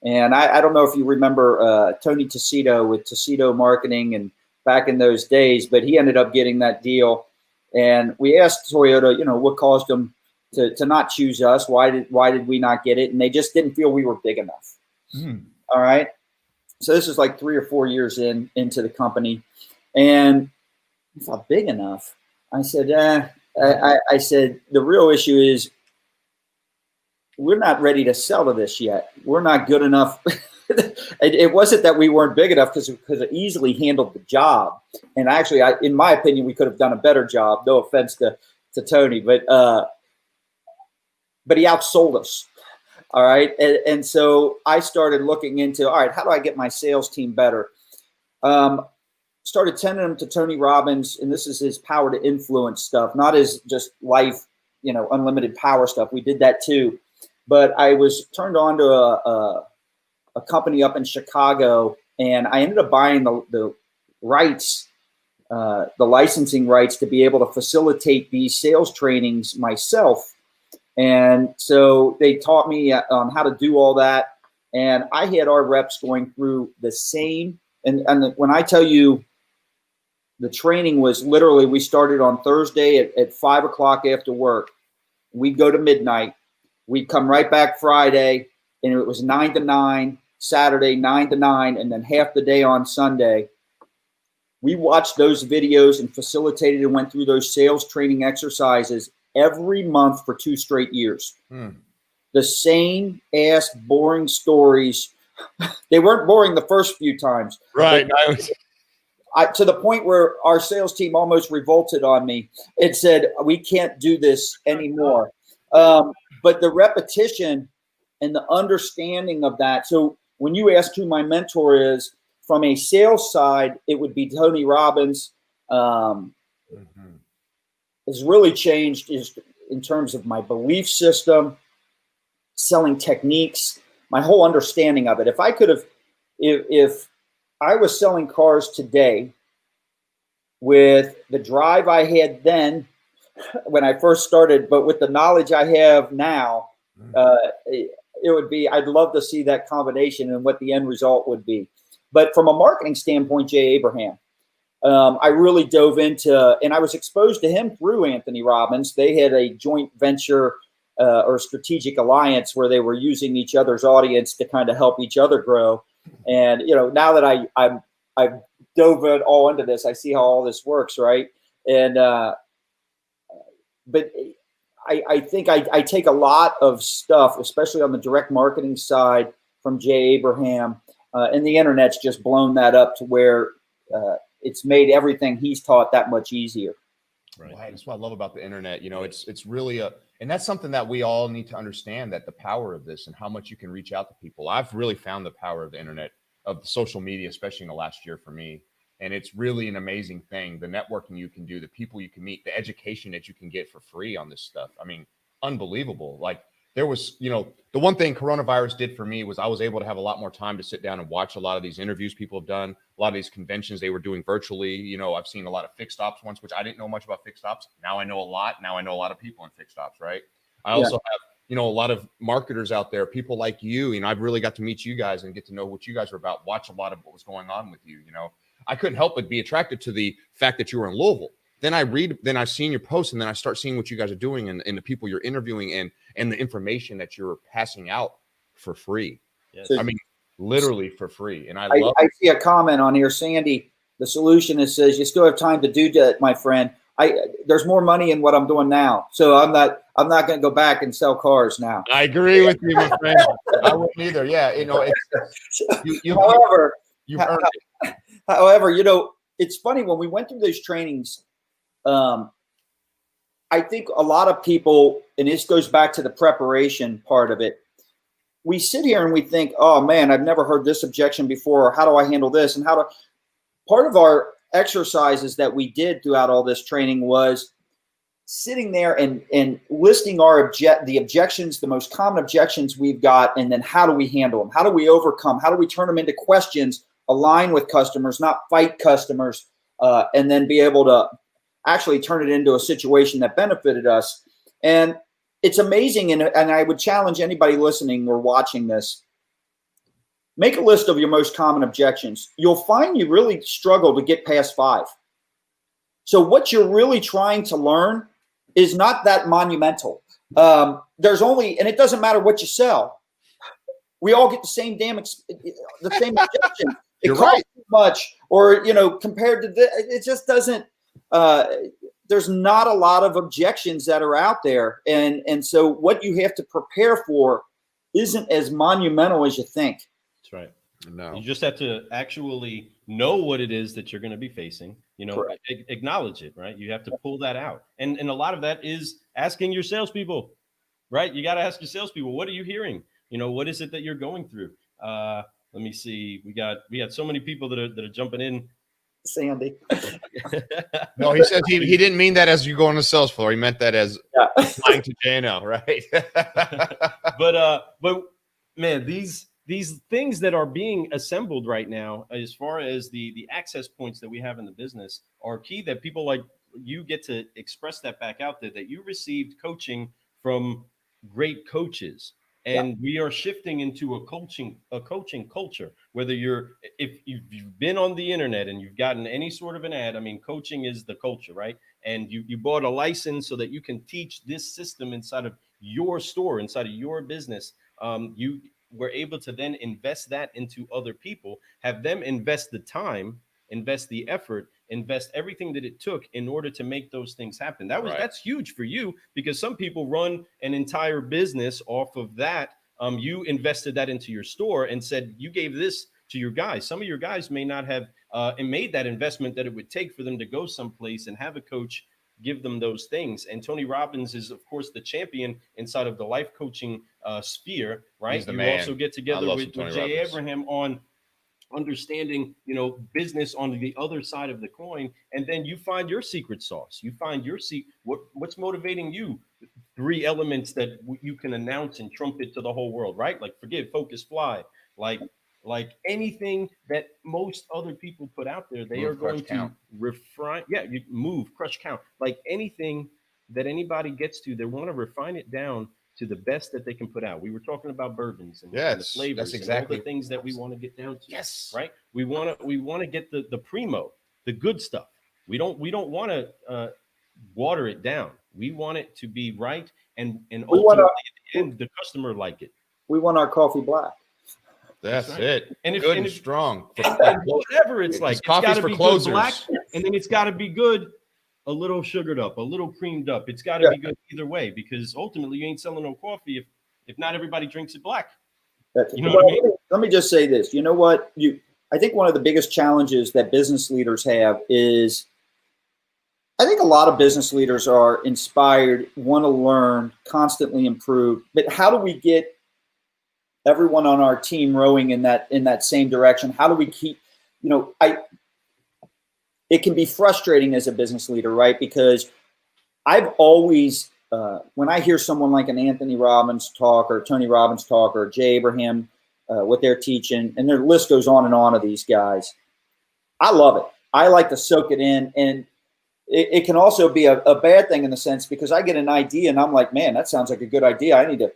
And I don't know if you remember Tony Tessito with Tessito Marketing and back in those days, but he ended up getting that deal. And we asked Toyota, you know, what caused them to not choose us? Why did we not get it? And they just didn't feel we were big enough. All right. So this is like 3 or 4 years into the company. And I thought, big enough? I said, I said, the real issue is we're not ready to sell to this yet. We're not good enough. It wasn't that we weren't big enough, because it easily handled the job. And actually, in my opinion, we could have done a better job. No offense to Tony, but he outsold us. All right. And so I started looking into, all right, how do I get my sales team better? started sending them to Tony Robbins, and this is his power to influence stuff, not his just life, unlimited power stuff. We did that too. But I was turned on to a company up in Chicago, and I ended up buying the rights, the licensing rights to be able to facilitate these sales trainings myself. And so they taught me on how to do all that. And I had our reps going through the same. And when I tell you the training was literally, we started on Thursday at 5 o'clock after work. We'd go to midnight. We'd come right back Friday, and it was 9 to 9, Saturday 9 to 9, and then half the day on Sunday. We watched those videos and facilitated and went through those sales training exercises every month for 2 straight years. The same ass boring stories. They weren't boring the first few times. Right. To the point where our sales team almost revolted on me. It said, we can't do this anymore. But the repetition and the understanding of that. So when you ask who my mentor is, from a sales side, it would be Tony Robbins. Has really changed in terms of my belief system, selling techniques, my whole understanding of it. If I could have, if I was selling cars today with the drive I had then when I first started, but with the knowledge I have now, it would be, I'd love to see that combination and what the end result would be. But from a marketing standpoint, Jay Abraham, I really dove into, and I was exposed to him through Anthony Robbins. They had a joint venture or strategic alliance where they were using each other's audience to kind of help each other grow. And, now that I've dove it all into this, I see how all this works, right? And, but I think I take a lot of stuff, especially on the direct marketing side, from Jay Abraham, and the internet's just blown that up to where it's made everything he's taught that much easier. Right. That's what I love about the internet. It's really and that's something that we all need to understand, that the power of this and how much you can reach out to people. I've really found the power of the internet, of the social media, especially in the last year for me. And it's really an amazing thing. The networking you can do, the people you can meet, the education that you can get for free on this stuff. I mean, unbelievable. Like, there was, the one thing coronavirus did for me was I was able to have a lot more time to sit down and watch a lot of these interviews people have done, a lot of these conventions they were doing virtually. I've seen a lot of fixed ops ones, which I didn't know much about fixed ops. Now I know a lot. Now I know a lot of people in fixed ops, right? I also have, a lot of marketers out there, people like you. I've really got to meet you guys and get to know what you guys are about, watch a lot of what was going on with you. I couldn't help but be attracted to the fact that you were in Louisville. Then I've seen your posts, and then I start seeing what you guys are doing and the people you're interviewing and the information that you're passing out for free. Yes. So, I mean, literally for free. And I see a comment on here, Sandy. The solution is, says, you still have time to do that, my friend. There's more money in what I'm doing now, so I'm not going to go back and sell cars now. I agree with you, my friend. I wouldn't either. Yeah, you've earned it. However, it's funny when we went through those trainings. I think a lot of people, and this goes back to the preparation part of it, we sit here and we think, oh man, I've never heard this objection before, or how do I handle this? And part of our exercises that we did throughout all this training was sitting there and listing the objections, the most common objections we've got, and then how do we handle them? How do we overcome? How do we turn them into questions, align with customers, not fight customers, and then be able to actually turn it into a situation that benefited us. And it's amazing. And I would challenge anybody listening or watching this, make a list of your most common objections. You'll find you really struggle to get past 5. So what you're really trying to learn is not that monumental. There's only, and it doesn't matter what you sell. We all get the same objection. It costs too much, or, compared to this, it just doesn't, there's not a lot of objections that are out there. And so what you have to prepare for isn't as monumental as you think. That's right. No. You just have to actually know what it is that you're going to be facing, acknowledge it, right? You have to pull that out. And a lot of that is asking your salespeople, right? You got to ask your salespeople, what are you hearing? What is it that you're going through? Let me see. We got so many people that are jumping in. Sandy. No, he says he didn't mean that as you go on the sales floor. He meant that as applying to J&L, right? but man, these things that are being assembled right now, as far as the access points that we have in the business, are key, that people like you get to express that back out there, that you received coaching from great coaches. And we are shifting into a coaching culture. Whether if you've been on the internet and you've gotten any sort of an ad, I mean, coaching is the culture, right? And you bought a license so that you can teach this system inside of your store, inside of your business. You were able to then invest that into other people, have them invest the time, invest the effort, invest everything that it took in order to make those things happen. That's huge for you, because some people run an entire business off of that. You invested that into your store and said you gave this to your guys. Some of your guys may not have made that investment that it would take for them to go someplace and have a coach give them those things. And Tony Robbins is, of course, the champion inside of the life coaching sphere, right? You also get together with Jay Abraham on understanding, business on the other side of the coin. And then you find your secret sauce. You find your what's motivating you. 3 elements that you can announce and trumpet to the whole world, right? Like forgive, focus, fly. Like anything that most other people put out there, they are going to refine. Yeah, you move, crush, count. Like anything that anybody gets to, they want to refine it down to the best that they can put out. We were talking about bourbons and the flavors, that's exactly, and all the things that we want to get down to. Yes, right. We want to get the primo, the good stuff. We don't want to water it down. We want it to be right, and ultimately at the end, the customer like it. We want our coffee black. That's right. It. And good and strong. And whatever it's like, it's got to be good black, and then it's got to be good. A little sugared up, a little creamed up. It's got to be good either way, because ultimately you ain't selling no coffee if not everybody drinks it black. You know what I mean? Let me just say this. You know what? I think one of the biggest challenges that business leaders have is, I think a lot of business leaders are inspired, want to learn, constantly improve. But how do we get everyone on our team rowing in that same direction? How do we keep, it can be frustrating as a business leader, right? Because I've always, when I hear someone like an Anthony Robbins talk or Tony Robbins talk or Jay Abraham, what they're teaching, and their list goes on and on of these guys, I love it. I like to soak it in. And it can also be a bad thing in the sense, because I get an idea and I'm like, man, that sounds like a good idea. I need to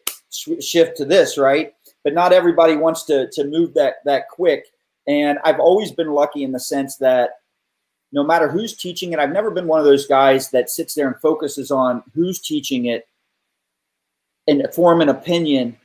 shift to this, right? But not everybody wants to move that quick. And I've always been lucky in the sense that no matter who's teaching it, I've never been one of those guys that sits there and focuses on who's teaching it and form an opinion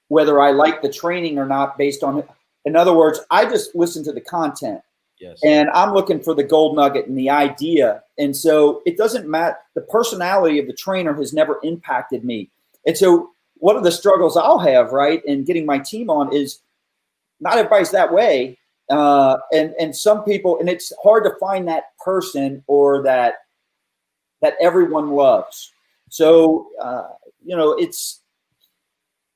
whether I like the training or not based on it. In other words, I just listen to the content. Yes. And I'm looking for the gold nugget and the idea. And so it doesn't matter. The personality of the trainer has never impacted me. And so one of the struggles I'll have, right, in getting my team on is not everybody's that way. And some people, and it's hard to find that person or that everyone loves. So, it's,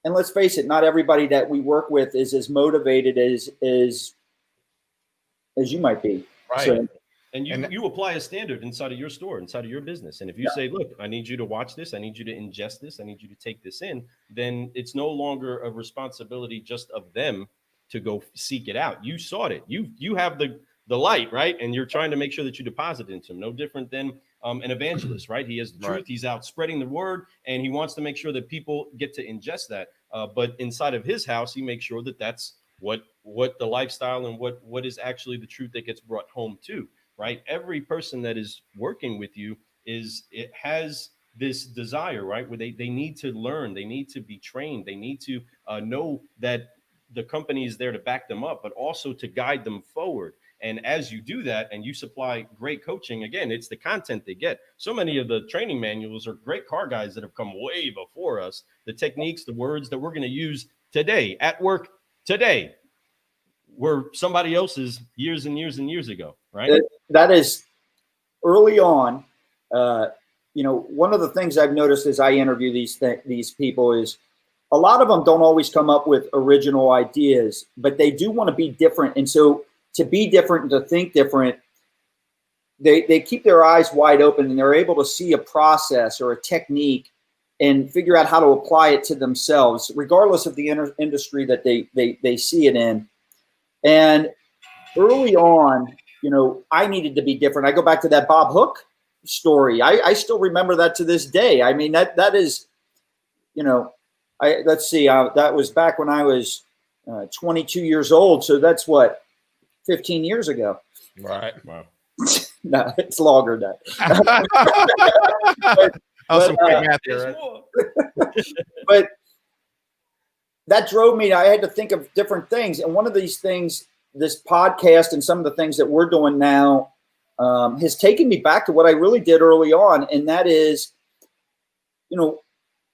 and let's face it, not everybody that we work with is as motivated as you might be. Right. So, and you apply a standard inside of your store, inside of your business. And if you say, look, I need you to watch this, I need you to ingest this, I need you to take this in, then it's no longer a responsibility just of them to go seek it out. You sought it. You have the light, right? And you're trying to make sure that you deposit it into him. No different than an evangelist, right? He has the truth. He's out spreading the word, and he wants to make sure that people get to ingest that. But inside of his house, he makes sure that that's what the lifestyle and what is actually the truth that gets brought home to, right? Every person that is working with you has this desire, right? Where they need to learn, they need to be trained, they need to know that the company is there to back them up, but also to guide them forward. And as you do that and you supply great coaching, again, it's the content they get. So many of the training manuals are great car guys that have come way before us. The techniques, the words that we're going to use today at work today were somebody else's years and years and years ago, right? That is early on. One of the things I've noticed as I interview these people is a lot of them don't always come up with original ideas, but they do want to be different. And so to be different and to think different, they keep their eyes wide open, and they're able to see a process or a technique and figure out how to apply it to themselves, regardless of the industry that they see it in. And early on, I needed to be different. I go back to that Bob Hook story. I still remember that to this day. I mean, that is, let's see, that was back when I was 22 years old. So that's what, 15 years ago. Right. Wow. No, it's longer than that. But that drove me. I had to think of different things. And one of these things, this podcast and some of the things that we're doing now has taken me back to what I really did early on. And that is,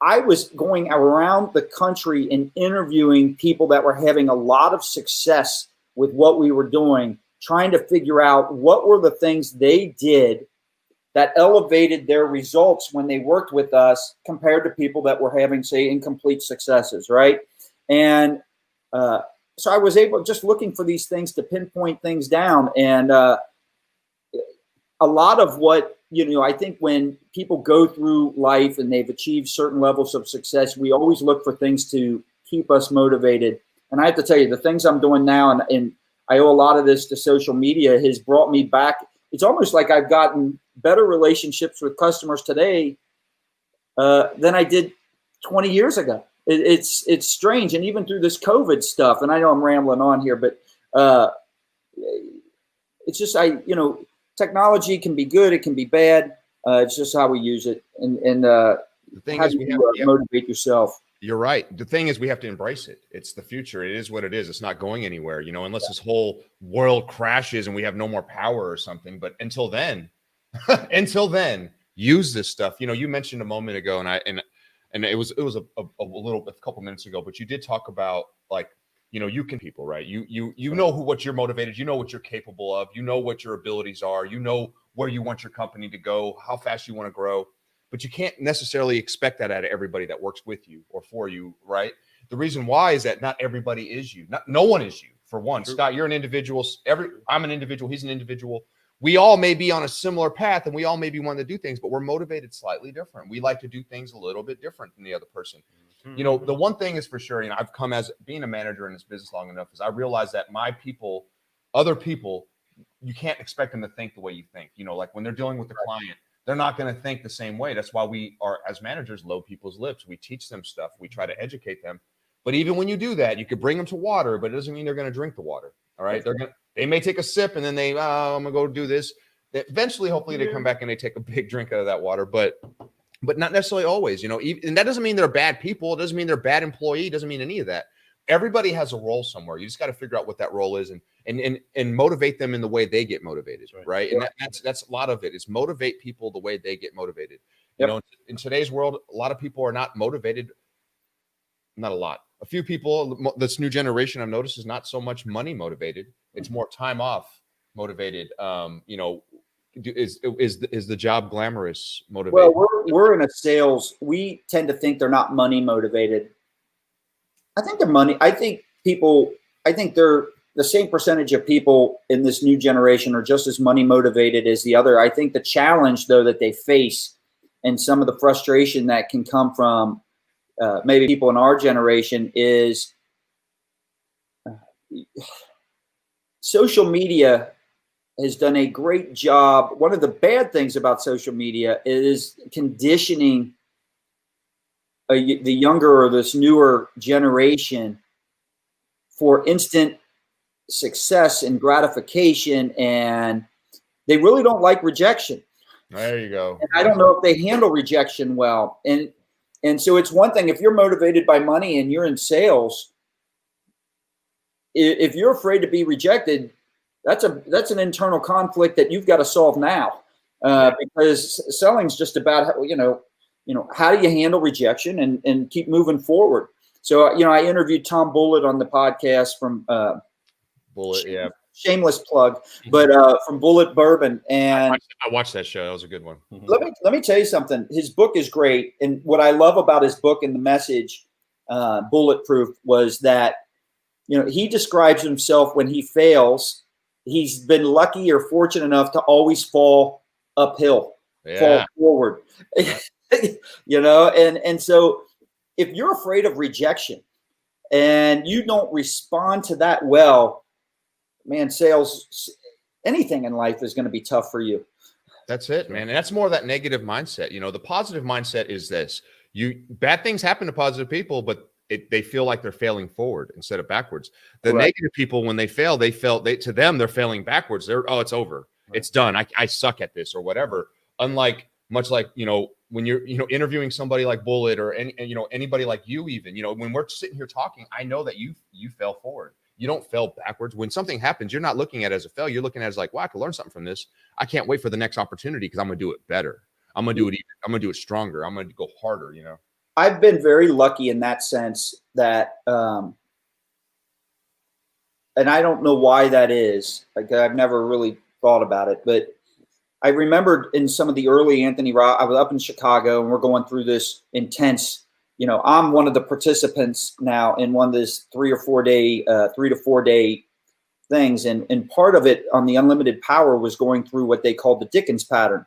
I was going around the country and interviewing people that were having a lot of success with what we were doing, trying to figure out what were the things they did that elevated their results when they worked with us compared to people that were having, say, incomplete successes, right? And so I was able, just looking for these things to pinpoint things down. And a lot of what, I think when people go through life and they've achieved certain levels of success, we always look for things to keep us motivated. And I have to tell you, the things I'm doing now, and I owe a lot of this to social media, has brought me back. It's almost like I've gotten better relationships with customers today than I did 20 years ago. It's strange. And even through this COVID stuff, and I know I'm rambling on here, but it's just, technology can be good. It can be bad. It's just how we use it. And the thing is, we have to motivate yourself. You're right. The thing is, we have to embrace it. It's the future. It is what it is. It's not going anywhere, unless this whole world crashes and we have no more power or something. But until then, use this stuff. You mentioned a moment ago, and it was a couple minutes ago, but you did talk about, like, you can people, right? You know what you're motivated. You know what you're capable of. You know what your abilities are. You know where you want your company to go, how fast you want to grow. But you can't necessarily expect that out of everybody that works with you or for you, right? The reason why is that not everybody is you. No one is you. For one, True. Scott, you're an individual. I'm an individual. He's an individual. We all may be on a similar path, and we all may be wanting to do things, but we're motivated slightly different. We like to do things a little bit different than the other person. Mm-hmm. The one thing is for sure, I've come as being a manager in this business long enough, is I realize that other people, you can't expect them to think the way you think. Like when they're dealing with the client, they're not going to think the same way. That's why we are, as managers, low people's lips. We teach them stuff. We try to educate them. But even when you do that, you could bring them to water, but it doesn't mean they're going to drink the water. All right. They may take a sip and then I'm going to go do this. Eventually, hopefully they come back and they take a big drink out of that water, but not necessarily always, and that doesn't mean they're bad people. It doesn't mean they're a bad employee. It doesn't mean any of that. Everybody has a role somewhere. You just got to figure out what that role is and motivate them in the way they get motivated. Right. And that's a lot of it, is motivate people the way they get motivated. Yep. In today's world, a lot of people are not motivated. Not a lot. A few people, this new generation I've noticed, is not so much money motivated. It's more time off motivated. Is the job glamorous motivated? Well, we're in a sales. We tend to think they're not money motivated. I think they're money. I think they're the same percentage of people in this new generation are just as money motivated as the other. I think the challenge, though, that they face and some of the frustration that can come from maybe people in our generation is social media has done a great job. One of the bad things about social media is conditioning the younger or this newer generation for instant success and gratification, and they really don't like rejection. There you go. And I don't know if they handle rejection well. And so it's one thing if you're motivated by money and you're in sales, if you're afraid to be rejected, that's an internal conflict that you've got to solve now, because selling's just about how do you handle rejection and keep moving forward. So I interviewed Tom Bullitt on the podcast from Bullitt, yeah. Shameless plug, but from Bullitt Bourbon, and I watched that show. That was a good one. Let me tell you something. His book is great, and what I love about his book and the message, Bulletproof, was that he describes himself when he fails. he's been lucky or fortunate enough to always fall uphill, fall forward, and so if you're afraid of rejection and you don't respond to that well, man, sales, anything in life is going to be tough for you. That's it, man. And that's more of that negative mindset. The positive mindset is this: bad things happen to positive people, but they feel like they're failing forward instead of backwards. The negative people, when they fail, to them, they're failing backwards. It's over. Right. It's done. I suck at this or whatever. Unlike, much like, when you're, interviewing somebody like Bullet or anybody like you, even, when we're sitting here talking, I know that you fell forward. You don't fail backwards. When something happens, you're not looking at it as a failure. You're looking at it as like, wow, I can learn something from this. I can't wait for the next opportunity because I'm going to do it better. I'm going to do it stronger. I'm going to go harder, I've been very lucky in that sense that, and I don't know why that is. Like, I've never really thought about it, but I remembered in some of the early Anthony Robbins, I was up in Chicago and we're going through this intense, I'm one of the participants now in one of this 3 to 4 day things. And part of it on the Unlimited Power was going through what they called the Dickens pattern,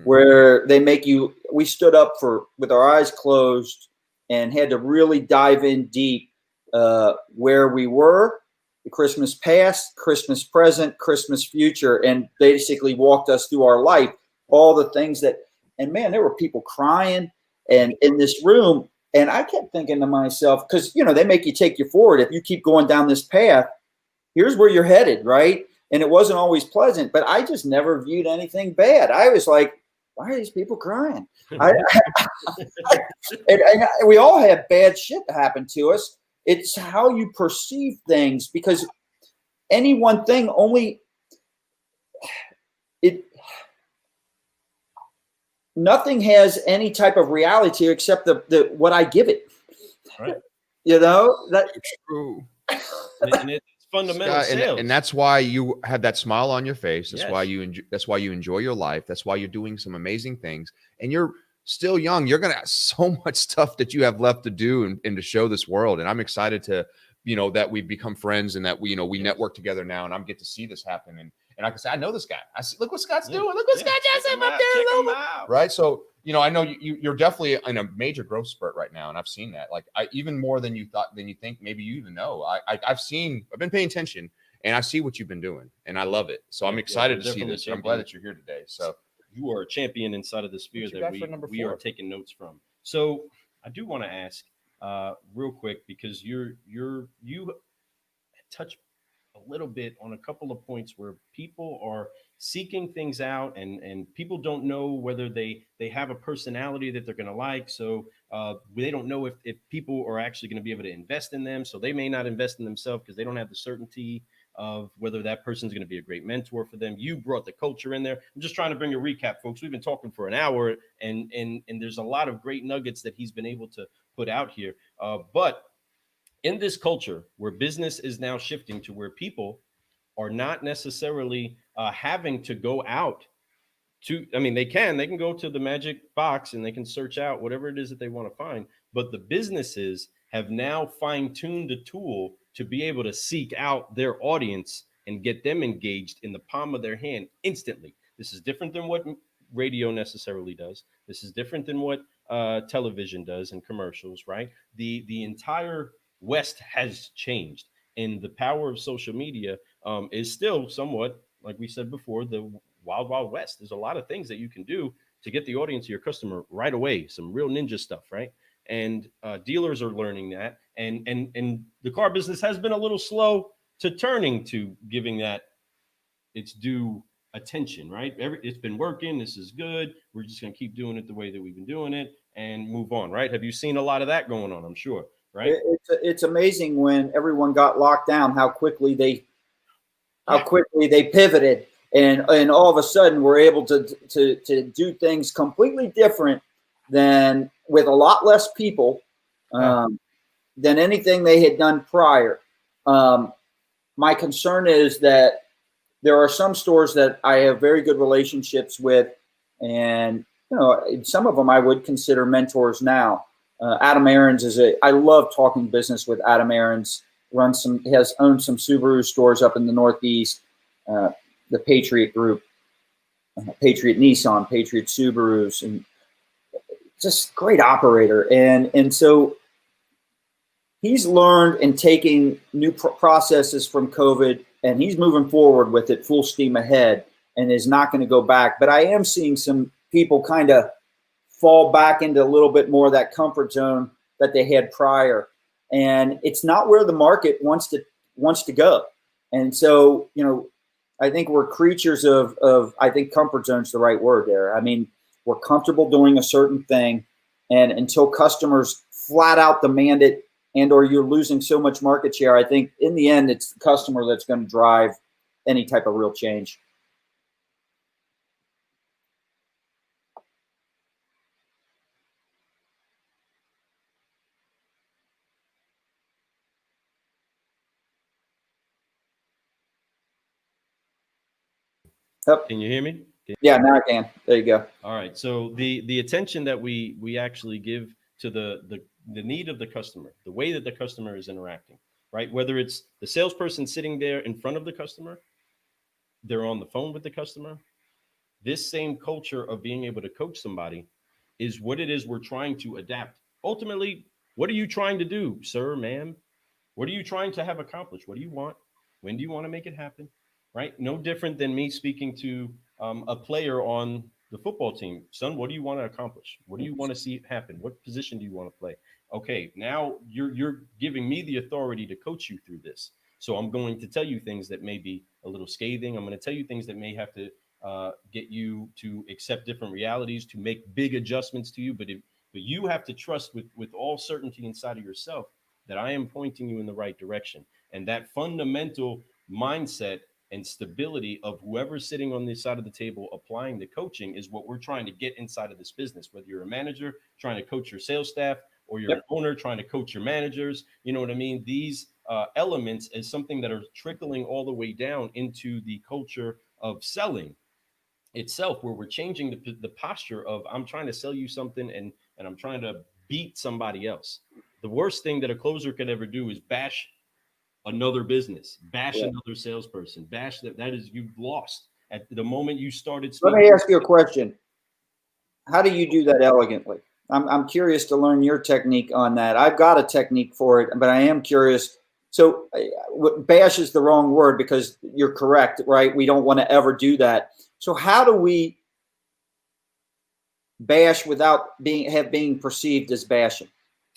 where they make you, we stood up with our eyes closed and had to really dive in deep, where we were, the Christmas past, Christmas present, Christmas future, and basically walked us through our life, all the things and man, there were people crying and in this room. And I kept thinking to myself, because, they make you take you forward. If you keep going down this path, here's where you're headed, right? And it wasn't always pleasant, but I just never viewed anything bad. I was like, why are these people crying? And we all have bad shit happen to us. It's how you perceive things, because any one thing nothing has any type of reality except the what I give it. Right. That's true. And it's fundamental sales. And that's why you have that smile on your face. That's why you enjoy your life. That's why you're doing some amazing things. And you're still young. You're going to have so much stuff that you have left to do and to show this world. And I'm excited to, that we've become friends and that we network together now, and I'm get to see this happen. And like I said, I know this guy. I see, look what Scott's doing. Look what Scott Jessup up there. Right. So, I know you're definitely in a major growth spurt right now. And I've seen that, like, even more than you think, maybe you even know. I've been paying attention and I see what you've been doing and I love it. So I'm excited to see this. I'm glad that you're here today. So you are a champion inside of the sphere that we are taking notes from. So I do want to ask real quick, because you touch a little bit on a couple of points where people are seeking things out and people don't know whether they have a personality that they're going to like. So they don't know if people are actually going to be able to invest in them. So they may not invest in themselves because they don't have the certainty of whether that person's going to be a great mentor for them. You brought the culture in there. I'm just trying to bring a recap, folks. We've been talking for an hour and there's a lot of great nuggets that he's been able to put out here. But in this culture where business is now shifting to where people are not necessarily having to go out to, they can go to the magic box and they can search out whatever it is that they want to find. But the businesses have now fine-tuned a tool to be able to seek out their audience and get them engaged in the palm of their hand instantly. This is different than what radio necessarily does. This is different than what television does and commercials, right? The entire West has changed, and the power of social media is still somewhat, like we said before, the wild, wild West. There's a lot of things that you can do to get the audience of your customer right away. Some real ninja stuff, right? And dealers are learning that. And the car business has been a little slow to turning to giving that its due attention, right? It's been working. This is good. We're just going to keep doing it the way that we've been doing it and move on, right? Have you seen a lot of that going on? I'm sure, right? It's amazing when everyone got locked down, how quickly they pivoted, and all of a sudden we're able to do things completely different than, with a lot less people than anything they had done prior. My concern is that there are some stores that I have very good relationships with, and some of them I would consider mentors now. Adam Aarons I love talking business with Adam Aarons. Has owned some Subaru stores up in the Northeast. the Patriot Group, Patriot Nissan, Patriot Subarus, and just great operator. And so he's learned and taking new processes from COVID, and he's moving forward with it full steam ahead and is not going to go back. But I am seeing some people kind of fall back into a little bit more of that comfort zone that they had prior. And it's not where the market wants to go. And so, you know, I think we're creatures of I think comfort zone's the right word there. I mean, we're comfortable doing a certain thing, and until customers flat out demand it, and or you're losing so much market share, I think in the end it's the customer that's going to drive any type of real change. Yep. Can you hear me? Yeah, now I can. There you go. All right. So the attention that we actually give to the need of the customer, the way that the customer is interacting, right? Whether it's the salesperson sitting there in front of the customer, they're on the phone with the customer. This same culture of being able to coach somebody is what it is we're trying to adapt. Ultimately, what are you trying to do, sir, ma'am? What are you trying to have accomplished? What do you want? When do you want to make it happen? Right? No different than me speaking to a player on the football team. Son, what do you want to accomplish? What do you want to see happen? What position do you want to play? Okay, now you're giving me the authority to coach you through this. So I'm going to tell you things that may be a little scathing. I'm going to tell you things that may have to get you to accept different realities, to make big adjustments to you. But you have to trust with all certainty inside of yourself that I am pointing you in the right direction. And that fundamental mindset and stability of whoever's sitting on this side of the table applying the coaching is what we're trying to get inside of this business. Whether you're a manager trying to coach your sales staff, or you're an owner trying to coach your managers, you know what I mean? These elements is something that are trickling all the way down into the culture of selling itself, where we're changing the posture of I'm trying to sell you something and I'm trying to beat somebody else. The worst thing that a closer could ever do is bash another business, bash another salesperson, bash that is, you've lost at the moment you started speaking. Let me ask you a question. How do you do that elegantly? I'm curious to learn your technique on that. I've got a technique for it, but I am curious. So bash is the wrong word, because you're correct, right? We don't want to ever do that. So how do we bash without being perceived as bashing?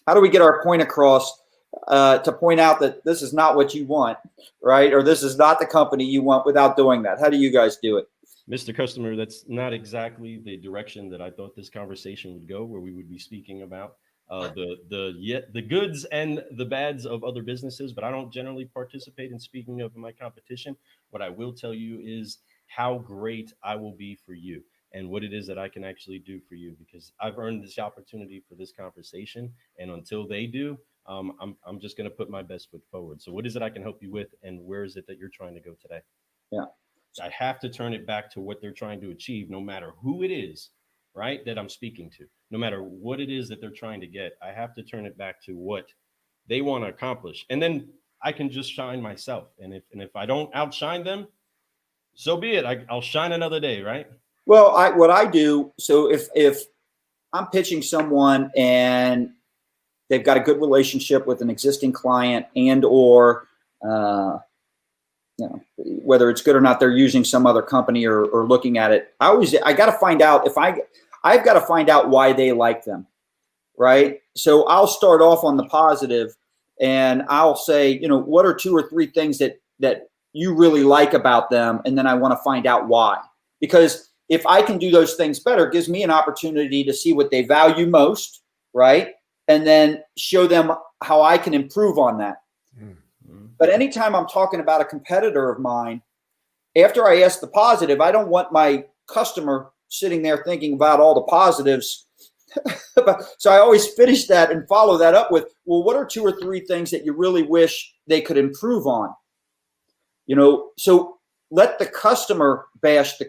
How do we get our point across to point out that this is not what you want, right? Or this is not the company you want, without doing that? How do you guys do it? Mr. Customer, that's not exactly the direction that I thought this conversation would go, where we would be speaking about the goods and the bads of other businesses, but I don't generally participate in speaking of my competition. What I will tell you is how great I will be for you and what it is that I can actually do for you, because I've earned this opportunity for this conversation. And until they do, I'm just going to put my best foot forward. So what is it I can help you with, and where is it that you're trying to go today? Yeah. I have to turn it back to what they're trying to achieve, no matter who it is, right, that I'm speaking to. No matter what it is that they're trying to get, I have to turn it back to what they want to accomplish. And then I can just shine myself. And if I don't outshine them, so be it. I'll shine another day, right? Well, what I do, so if I'm pitching someone and they've got a good relationship with an existing client, and or you know, whether it's good or not, they're using some other company or looking at it. I got to find out I've got to find out why they like them, right? So I'll start off on the positive, and I'll say, you know, what are 2 or 3 things that you really like about them, and then I want to find out why. Because if I can do those things better, it gives me an opportunity to see what they value most, right? And then show them how I can improve on that. But anytime I'm talking about a competitor of mine, after I ask the positive, I don't want my customer sitting there thinking about all the positives. So I always finish that and follow that up with, well, what are 2 or 3 things that you really wish they could improve on? You know, so let the customer bash the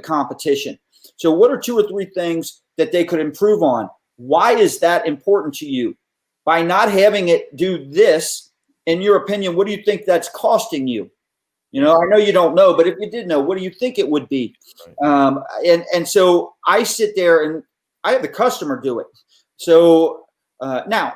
competition. So what are 2 or 3 things that they could improve on? Why is that important to you? By not having it do this, in your opinion, what do you think that's costing you? You know, I know you don't know, but if you did know, what do you think it would be? Right. And so I sit there and I have the customer do it. So now,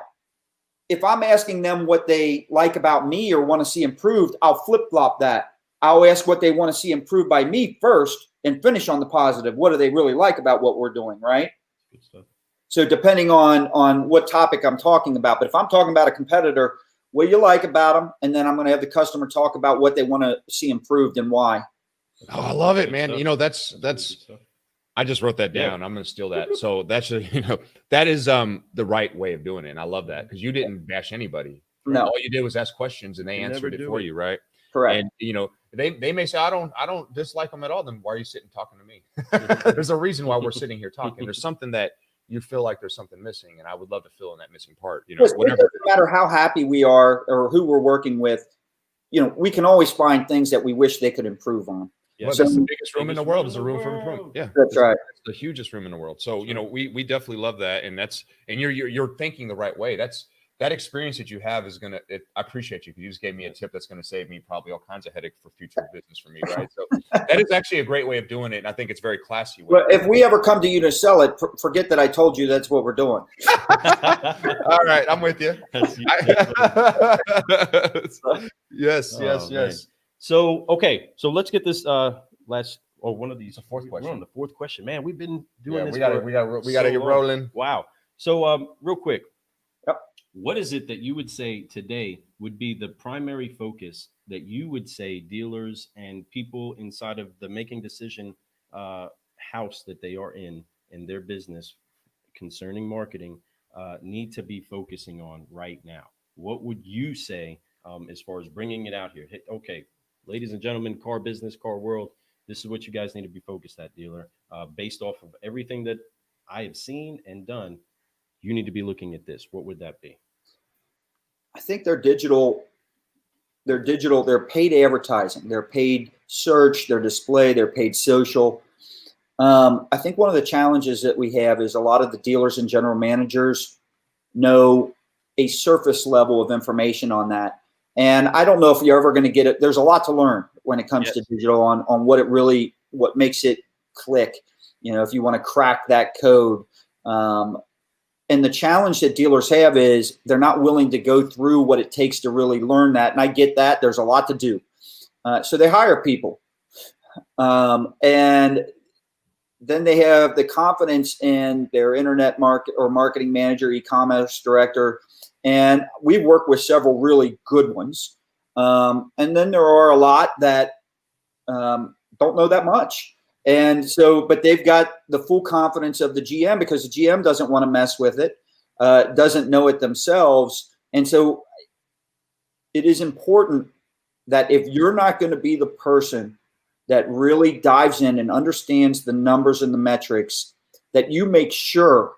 if I'm asking them what they like about me or want to see improved, I'll flip-flop that. I'll ask what they want to see improved by me first and finish on the positive. What do they really like about what we're doing, right? Good stuff. So depending on what topic I'm talking about, but if I'm talking about a competitor, what do you like about them? And then I'm going to have the customer talk about what they want to see improved and why. Oh, I love it, Good man. stuff. You know, that's Good stuff. I just wrote that Yeah. down. I'm going to steal that. So that's, you know, that is the right way of doing it. And I love that because you didn't bash anybody. No. All you did was ask questions and they You answered never it do for it. you, right? Correct. And you know, they may say, I don't dislike them at all. Then why are you sitting talking to me? There's a reason why we're sitting here talking. There's something that you feel like there's something missing, and I would love to fill in that missing part. You know, It doesn't matter how happy we are or who we're working with. You know, we can always find things that we wish they could improve on. Yeah, So, that's the biggest room in the world. Is a room for improvement. Yeah, that's right. It's the hugest room in the world. So you know, we definitely love that, and you're thinking the right way. That experience that you have is gonna. I appreciate you because you just gave me a tip that's gonna save me probably all kinds of headache for future business for me, right? So that is actually a great way of doing it, and I think it's very classy. But if we ever come to you to sell it, forget that I told you that's what we're doing. All right, I'm with you. Yes, yes, Oh, yes. So okay, so let's get this last or one of these. The fourth question. We're on the fourth question, man. We've been doing Yeah, this. we gotta so get long. rolling. Wow. So real quick, Yep. what is it that you would say today would be the primary focus that you would say dealers and people inside of the making decision house that they are in their business concerning marketing need to be focusing on right now? What would you say as far as bringing it out here? Okay, ladies and gentlemen, car business, car world, this is what you guys need to be focused at, dealer. Based off of everything that I have seen and done, you need to be looking at this. What would that be? I think they're digital. They're paid advertising. They're paid search. They're display. They're paid social. I think one of the challenges that we have is a lot of the dealers and general managers know a surface level of information on that. And I don't know if you're ever going to get it. There's a lot to learn when it comes to digital on what makes it click. You know, if you want to crack that code. And the challenge that dealers have is they're not willing to go through what it takes to really learn that. And I get that. There's a lot to do. So they hire people. And then they have the confidence in their internet marketing manager, e-commerce director. And we work with several really good ones. And then there are a lot that don't know that much. And so, but they've got the full confidence of the GM because the GM doesn't want to mess with it, doesn't know it themselves. And so it is important that if you're not going to be the person that really dives in and understands the numbers and the metrics, that you make sure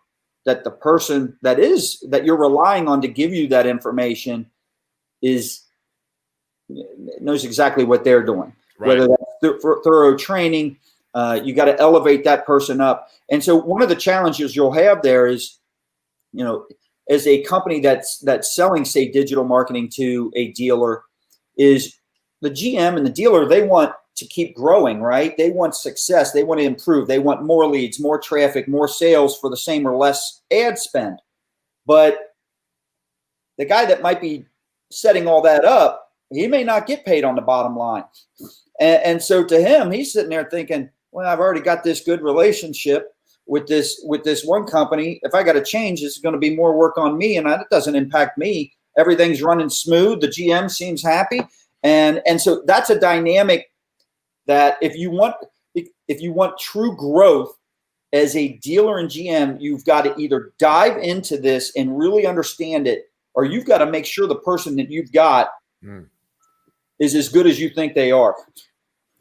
that the person that you're relying on to give you that information knows exactly what they're doing, right. Whether that's thorough training. You got to elevate that person up. And so one of the challenges you'll have there is, you know, as a company that's selling, say, digital marketing to a dealer, is the GM and the dealer, they want to keep growing, right? They want success. They want to improve. They want more leads, more traffic, more sales for the same or less ad spend. But the guy that might be setting all that up, he may not get paid on the bottom line. And so to him, he's sitting there thinking, well, I've already got this good relationship with this one company. If I got to change, it's going to be more work on me, and it doesn't impact me. Everything's running smooth. The GM seems happy, and so that's a dynamic that if you want true growth as a dealer and GM, you've got to either dive into this and really understand it, or you've got to make sure the person that you've got is as good as you think they are.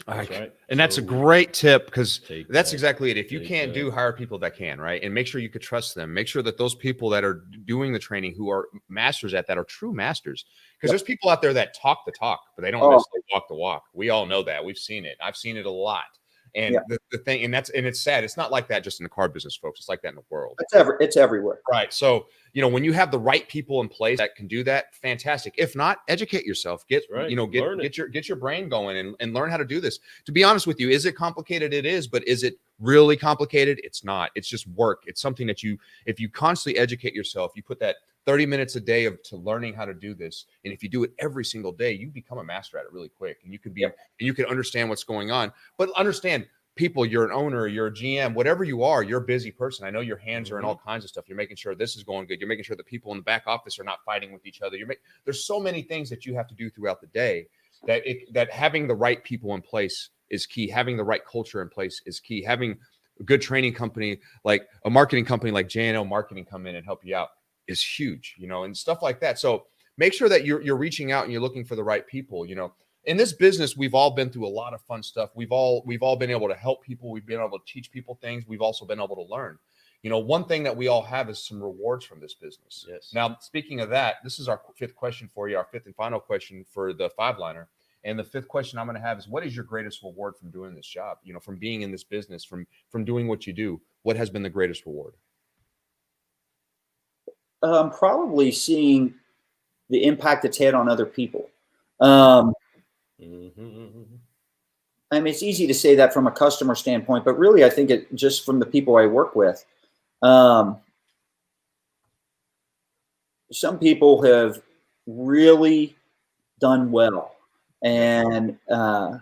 That's right. And that's a great tip because that's exactly it. If you can't hire people that can, right? And make sure you could trust them. Make sure that those people that are doing the training who are masters at that are true masters. Because there's people out there that talk the talk, but they don't necessarily walk the walk. We all know that. We've seen it. I've seen it a lot. And the thing, and it's sad. It's not like that just in the car business, folks. It's like that in the world. It's everywhere. Right. So, when you have the right people in place that can do that, fantastic. If not, educate yourself. Get your brain going and learn how to do this. To be honest with you, is it complicated? It is, but is it really complicated? It's not. It's just work. It's something that if you constantly educate yourself, you put that 30 minutes a day to learning how to do this. And if you do it every single day, you become a master at it really quick. And you can understand what's going on. But understand, people, you're an owner, you're a GM, whatever you are, you're a busy person. I know your hands are in all kinds of stuff. You're making sure this is going good. You're making sure the people in the back office are not fighting with each other. There's so many things that you have to do throughout the day that having the right people in place is key. Having the right culture in place is key. Having a good training company, like a marketing company like J&L Marketing, come in and help you out is huge, and stuff like that. So make sure that you're reaching out and you're looking for the right people. In this business, we've all been through a lot of fun stuff. We've all been able to help people. We've been able to teach people things. We've also been able to learn. One thing that we all have is some rewards from this business. Yes. Now, speaking of that, this is our fifth question for you, our fifth and final question for the 5-liner. And the fifth question I'm going to have is, what is your greatest reward from doing this job? From being in this business, from doing what you do, what has been the greatest reward? Probably seeing the impact it's had on other people. I mean, it's easy to say that from a customer standpoint, but really, I think it just from the people I work with. Some people have really done well, and I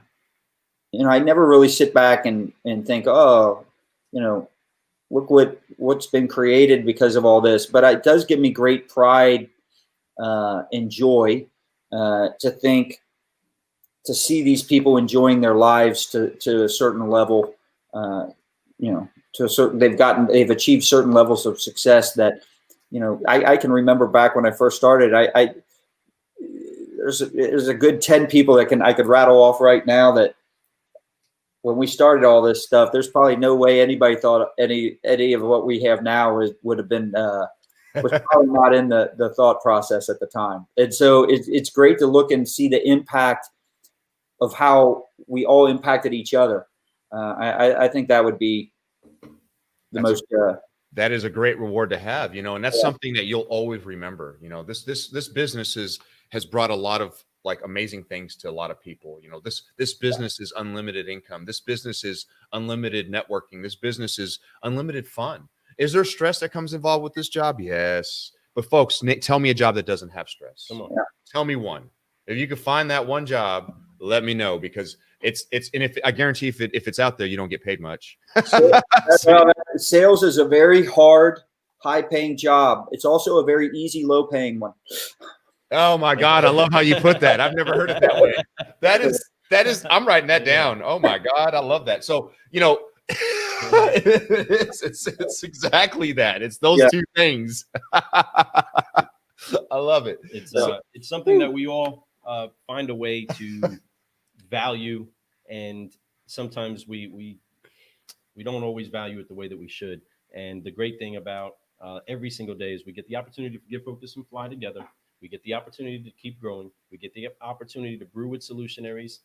never really sit back and think, oh, look what's been created because of all this. But it does give me great pride and joy to see these people enjoying their lives to a certain level, they've achieved certain levels of success that, I can remember back when I first started, there's a good 10 people I could rattle off right now that when we started all this stuff, there's probably no way anybody thought any of what we have now would have been, was probably not in the thought process at the time. And so it's great to look and see the impact of how we all impacted each other. I think that would be that is a great reward to have, and that's something that you'll always remember. This business has brought a lot of amazing things to a lot of people. This business is unlimited income. This business is unlimited networking. This business is unlimited fun. Is there stress that comes involved with this job? Yes. But folks, tell me a job that doesn't have stress. Come on. Yeah. Tell me one. If you could find that one job, let me know, because I guarantee if it's out there, you don't get paid much. Sales is a very hard, high-paying job. It's also a very easy, low-paying one. Oh my God, I love how you put that. I've never heard it that way. That is. I'm writing that down. Oh my God, I love that. So it's exactly that. It's those two things. I love it. It's something that we all find a way to value, and sometimes we don't always value it the way that we should. And the great thing about every single day is we get the opportunity to get focused and fly together. We get the opportunity to keep growing. We get the opportunity to brew with solutionaries.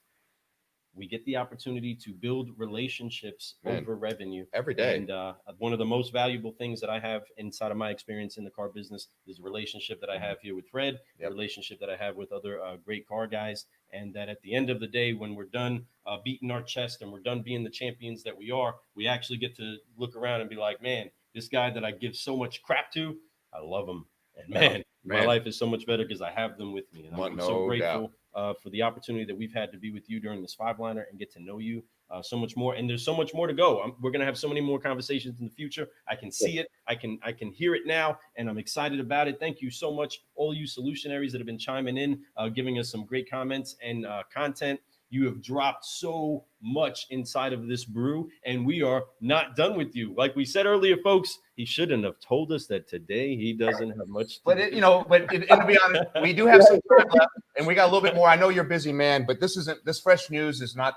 We get the opportunity to build relationships over revenue every day. And one of the most valuable things that I have inside of my experience in the car business is the relationship that I have here with Fred, the relationship that I have with other great car guys. And that at the end of the day, when we're done beating our chest and we're done being the champions that we are, we actually get to look around and be like, man, this guy that I give so much crap to, I love him. And man, my life is so much better because I have them with me. And I'm so grateful for the opportunity that we've had to be with you during this 5-liner and get to know you so much more. And there's so much more to go. We're going to have so many more conversations in the future. I can see it. I can hear it now, and I'm excited about it. Thank you so much, all you solutionaries that have been chiming in, giving us some great comments and content. You have dropped so much inside of this brew, and we are not done with you. Like we said earlier, folks, he shouldn't have told us that today he doesn't have much. And to be honest, we do have some time left, and we got a little bit more. I know you're a busy man, but this fresh news is not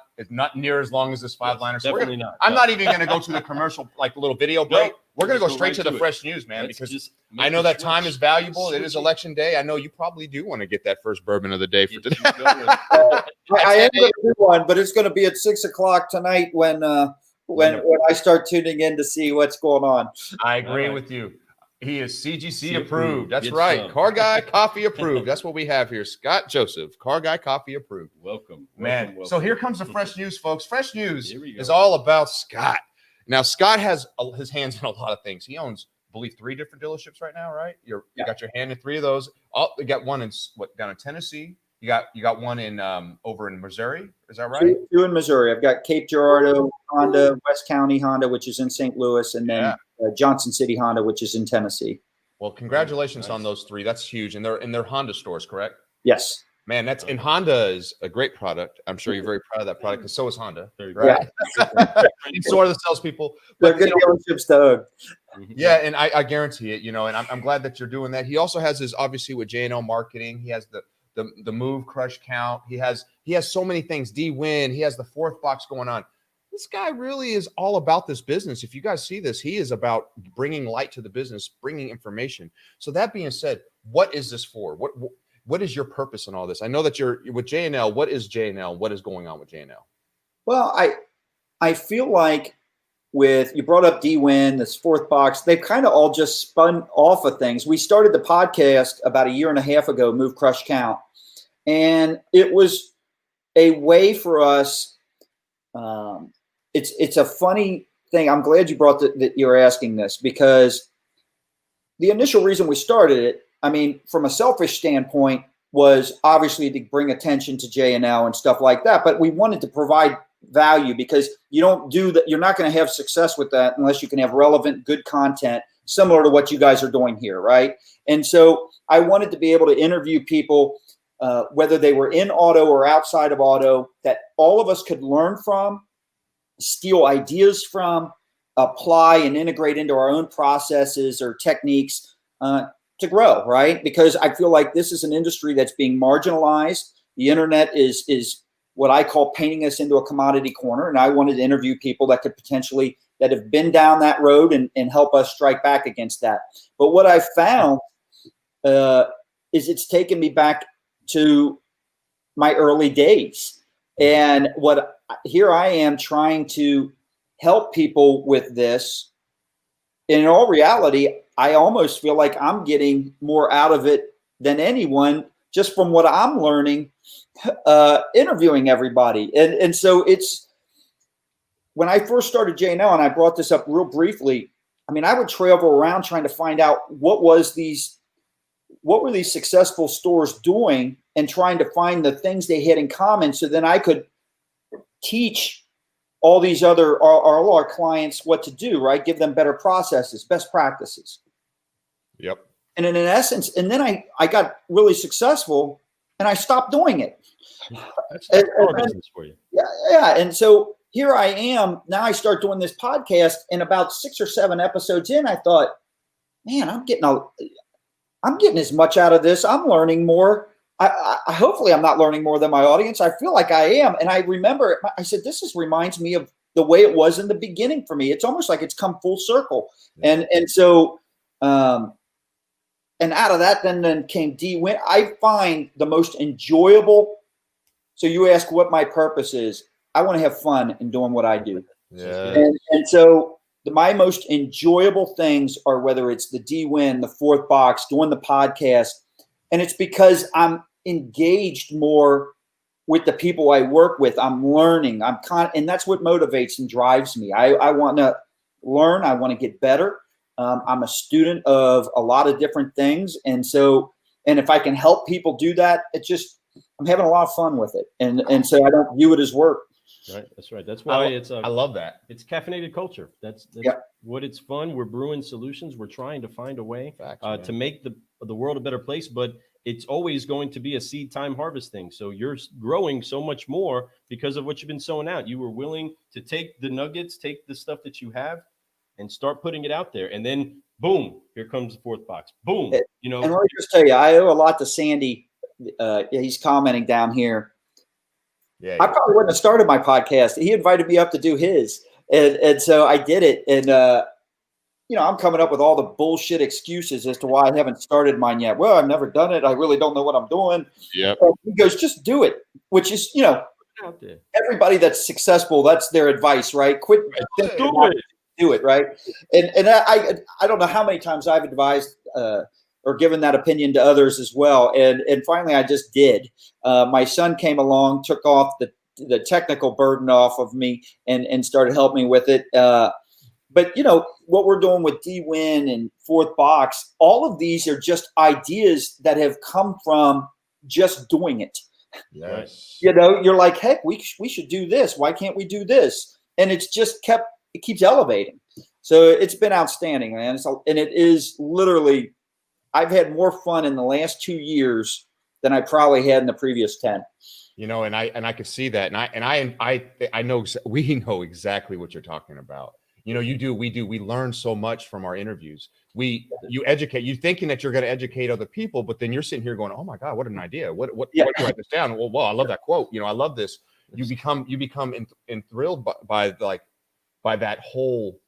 near as long as this 5-liner. So definitely not. I'm not even going to go to the commercial, like the little video break. we're going to go straight right to the to it. fresh news, man, Let's because just I make know the that time switch. is valuable. It is Switch it. election day. I know you probably do want to get that first bourbon of the day for Get today. you going. I am going to do one, but it's going to be at 6 o'clock tonight when I start tuning in to see what's going on. I agree right. with you. He is CGC See approved. approved. That's Get right. some. Car Guy Coffee approved. That's what we have here. Scott Joseph, Car Guy Coffee approved. Welcome. Man, welcome. so here comes the fresh news, folks. Fresh news Here we go. is all about Scott. Now, Scott has his hands in a lot of things. He owns, I believe, 3 different dealerships right now, right? You got your hand in 3 of those. You got one in down in Tennessee. You got one in over in Missouri. Is that right? 2 in Missouri. I've got Cape Girardeau Honda, West County Honda, which is in St. Louis, and then Johnson City Honda, which is in Tennessee. Well, congratulations Nice. on those 3. That's huge, and they're Honda stores, correct? Yes. Man, and Honda is a great product. I'm sure you're very proud of that product, and so is Honda, Very right? And so are the salespeople. They're But good dealerships to own. yeah, and I guarantee it. And I'm glad that you're doing that. He also has his, obviously, with J&L Marketing. He has the move, crush, count. He has so many things. D-Win. He has the 4th box going on. This guy really is all about this business. If you guys see this, he is about bringing light to the business, bringing information. So that being said, what is this for? What is your purpose in all this? I know that you're with J&L. What is J&L? What is going on with J&L? Well, I feel like you brought up D-Win, this 4th box, they've kind of all just spun off of things. We started the podcast about 1.5 years ago, Move, Crush, Count. And it was a way for us. It's a funny thing. I'm glad you brought that you're asking this, because the initial reason we started it, I mean, from a selfish standpoint, was obviously to bring attention to J&L and stuff like that. But we wanted to provide value, because you don't do that. You're not going to have success with that unless you can have relevant, good content similar to what you guys are doing here, right? And so I wanted to be able to interview people, whether they were in auto or outside of auto, that all of us could learn from, steal ideas from, apply and integrate into our own processes or techniques to grow, right? Because I feel like this is an industry that's being marginalized. The internet is what I call painting us into a commodity corner. And I wanted to interview people that could potentially, that have been down that road and help us strike back against that. But what I found is it's taken me back to my early days. And here I am trying to help people with this. In all reality, I almost feel like I'm getting more out of it than anyone, just from what I'm learning, interviewing everybody. And so it's, when I first started J&L, and I brought this up real briefly, I mean, I would travel around trying to find out what were these successful stores doing, and trying to find the things they had in common, so then I could teach all these all our clients what to do, right? Give them better processes, best practices. Yep. And in essence, and then I got really successful, and I stopped doing it. That's car business for you. Yeah. And so here I am. Now I start doing this podcast, and about 6 or 7 episodes in, I thought, man, I'm getting as much out of this. I'm learning more. I hopefully I'm not learning more than my audience. I feel like I am. And I remember, I said, this reminds me of the way it was in the beginning for me. It's almost like it's come full circle. And so, and out of that, then came D-Win. I find the most enjoyable. So you ask what my purpose is. I want to have fun in doing what I do. Yeah. And so my most enjoyable things are, whether it's the D-Win, the 4th box, doing the podcast. And it's because I'm engaged more with the people I work with. I'm learning. And that's what motivates and drives me. I want to learn. I want to get better. I'm a student of a lot of different things. And so, and if I can help people do that, I'm having a lot of fun with it. And so I don't view it as work. Right. That's right. That's why I love that. It's caffeinated culture. That's what it's fun. We're brewing solutions. We're trying to find a way to make the world a better place, but it's always going to be a seed time harvest thing. So you're growing so much more because of what you've been sowing out. You were willing to take the nuggets, take the stuff that you have, and start putting it out there. And then boom, here comes the 4th box. Boom. And let me just tell you, I owe a lot to Sandy. He's commenting down here. Yeah, I probably wouldn't have started my podcast. He invited me up to do his. And so I did it. And, I'm coming up with all the bullshit excuses as to why I haven't started mine yet. Well, I've never done it. I really don't know what I'm doing. Yep. He goes, just do it, which is, Out there. everybody that's successful, that's their advice, right? Quit thinking Do about it. it, do it, right? And I don't know how many times I've advised or given that opinion to others as well. And finally, I just did. My son came along, took off the technical burden off of me and started helping me with it. But what we're doing with D-Win and Fourth Box, all of these are just ideas that have come from just doing it. Yes. You're like, heck, we should do this. Why can't we do this? And it keeps elevating. So it's been outstanding, man. And it is literally, I've had more fun in the last 2 years than I probably had in the previous 10. And I could see that. And I know, we know exactly what you're talking about. We learn so much from our interviews. You educate, you thinking that you're going to educate other people, but then you're sitting here going, oh my God, what an idea. What do I write this down? Well, I love that quote. I love this. You become enthralled by that whole